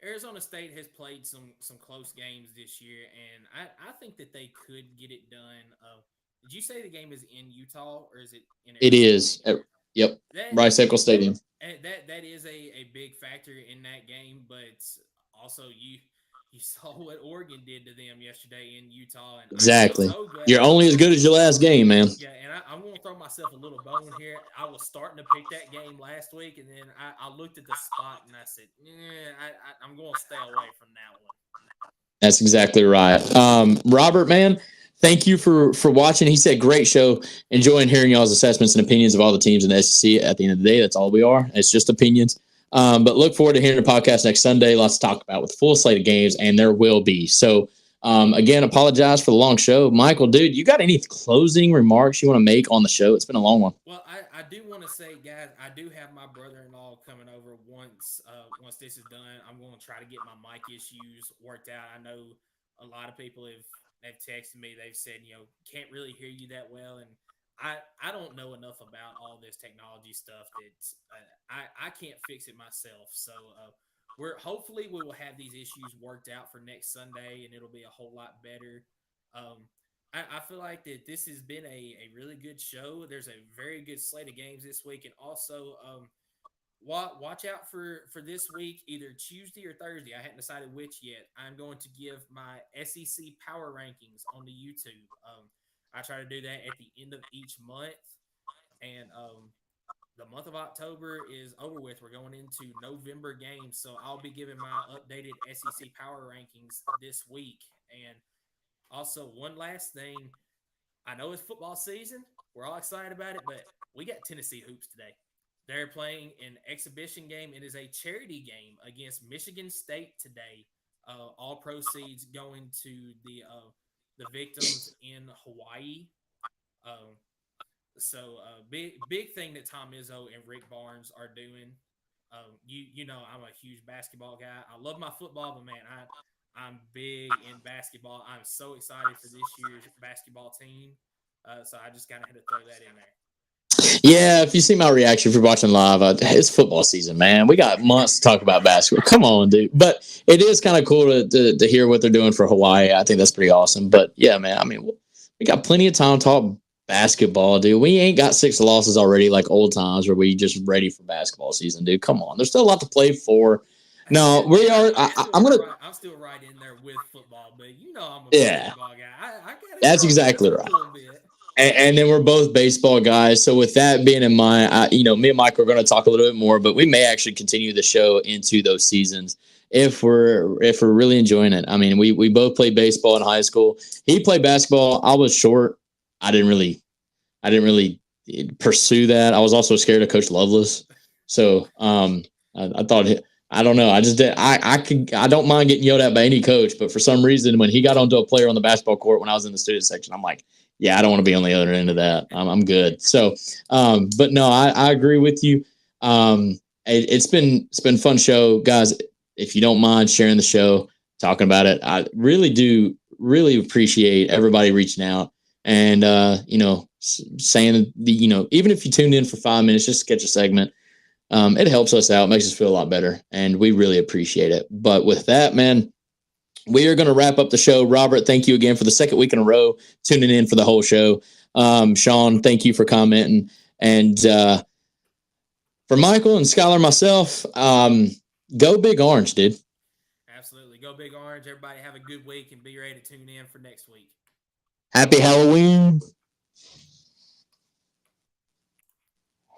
Arizona State has played some close games this year, and I think that they could get it done. Did you say the game is in Utah, or is it in Arizona? It is. Yep. Rice-Eccles Stadium. That is a big factor in that game, but also you saw what Oregon did to them yesterday in Utah. And exactly. You're only as good as your last game, man. Yeah, and I'm going to throw myself a little bone here. I was starting to pick that game last week, and then I looked at the spot, and I said, I'm going to stay away from that one. That's exactly right. Robert, man, thank you for watching. He said, great show. Enjoying hearing y'all's assessments and opinions of all the teams in the SEC. At the end of the day, that's all we are. It's just opinions. But look forward to hearing the podcast next Sunday. Lots to talk about with a full slate of games, and there will be. So Again, apologize for the long show. Michael, dude, you got any closing remarks you want to make on the show? It's been a long one. Well, I do want to say, guys, I do have my brother-in-law coming over once this is done. I'm going to try to get my mic issues worked out. I know a lot of people have texted me. They've said, can't really hear you that well, and I don't know enough about all this technology stuff that I can't fix it myself. So we will have these issues worked out for next Sunday, and it'll be a whole lot better. Um, I feel like that this has been a really good show. There's a very good slate of games this week, and also watch out for this week, either Tuesday or Thursday. I hadn't decided which yet. I'm going to give my SEC power rankings on the YouTube. I try to do that at the end of each month, and the month of October is over with. We're going into November games, so I'll be giving my updated SEC power rankings this week. And also, one last thing, I know it's football season. We're all excited about it, but we got Tennessee hoops today. They're playing an exhibition game. It is a charity game against Michigan State today. All proceeds going to the victims in Hawaii. Um, big thing that Tom Izzo and Rick Barnes are doing. You know I'm a huge basketball guy. I love my football, but man, I'm big in basketball. I'm so excited for this year's basketball team. So I just kind of had to throw that in there. Yeah, if you see my reaction, if you're watching live, it's football season, man. We got months to talk about basketball. Come on, dude. But it is kind of cool to hear what they're doing for Hawaii. I think that's pretty awesome. But yeah, man, I mean, we got plenty of time to talk basketball, dude. We ain't got 6 losses already like old times where we just ready for basketball season, dude. Come on. There's still a lot to play for. No, we are. I'm still right in there with football, but I'm a Yeah, basketball guy. I got to that's exactly right. And then we're both baseball guys. So with that being in mind, me and Mike are going to talk a little bit more, but we may actually continue the show into those seasons if we're really enjoying it. I mean, we both played baseball in high school. He played basketball. I was short. I didn't really pursue that. I was also scared of Coach Loveless. So I thought I don't know. I just did. I don't mind getting yelled at by any coach, but for some reason, when he got onto a player on the basketball court when I was in the student section, I'm like, yeah, I don't want to be on the other end of that. I'm good. So, but no, I agree with you. It's been a fun show, guys. If you don't mind sharing the show, talking about it, I really appreciate everybody reaching out and saying even if you tuned in for 5 minutes, just to catch a segment. It helps us out, makes us feel a lot better, and we really appreciate it. But with that, man, we are going to wrap up the show. Robert, thank you again for the second week in a row tuning in for the whole show. Sean, thank you for commenting. And for Michael and Skylar and myself, go Big Orange, dude. Absolutely. Go Big Orange. Everybody have a good week and be ready to tune in for next week. Happy Halloween.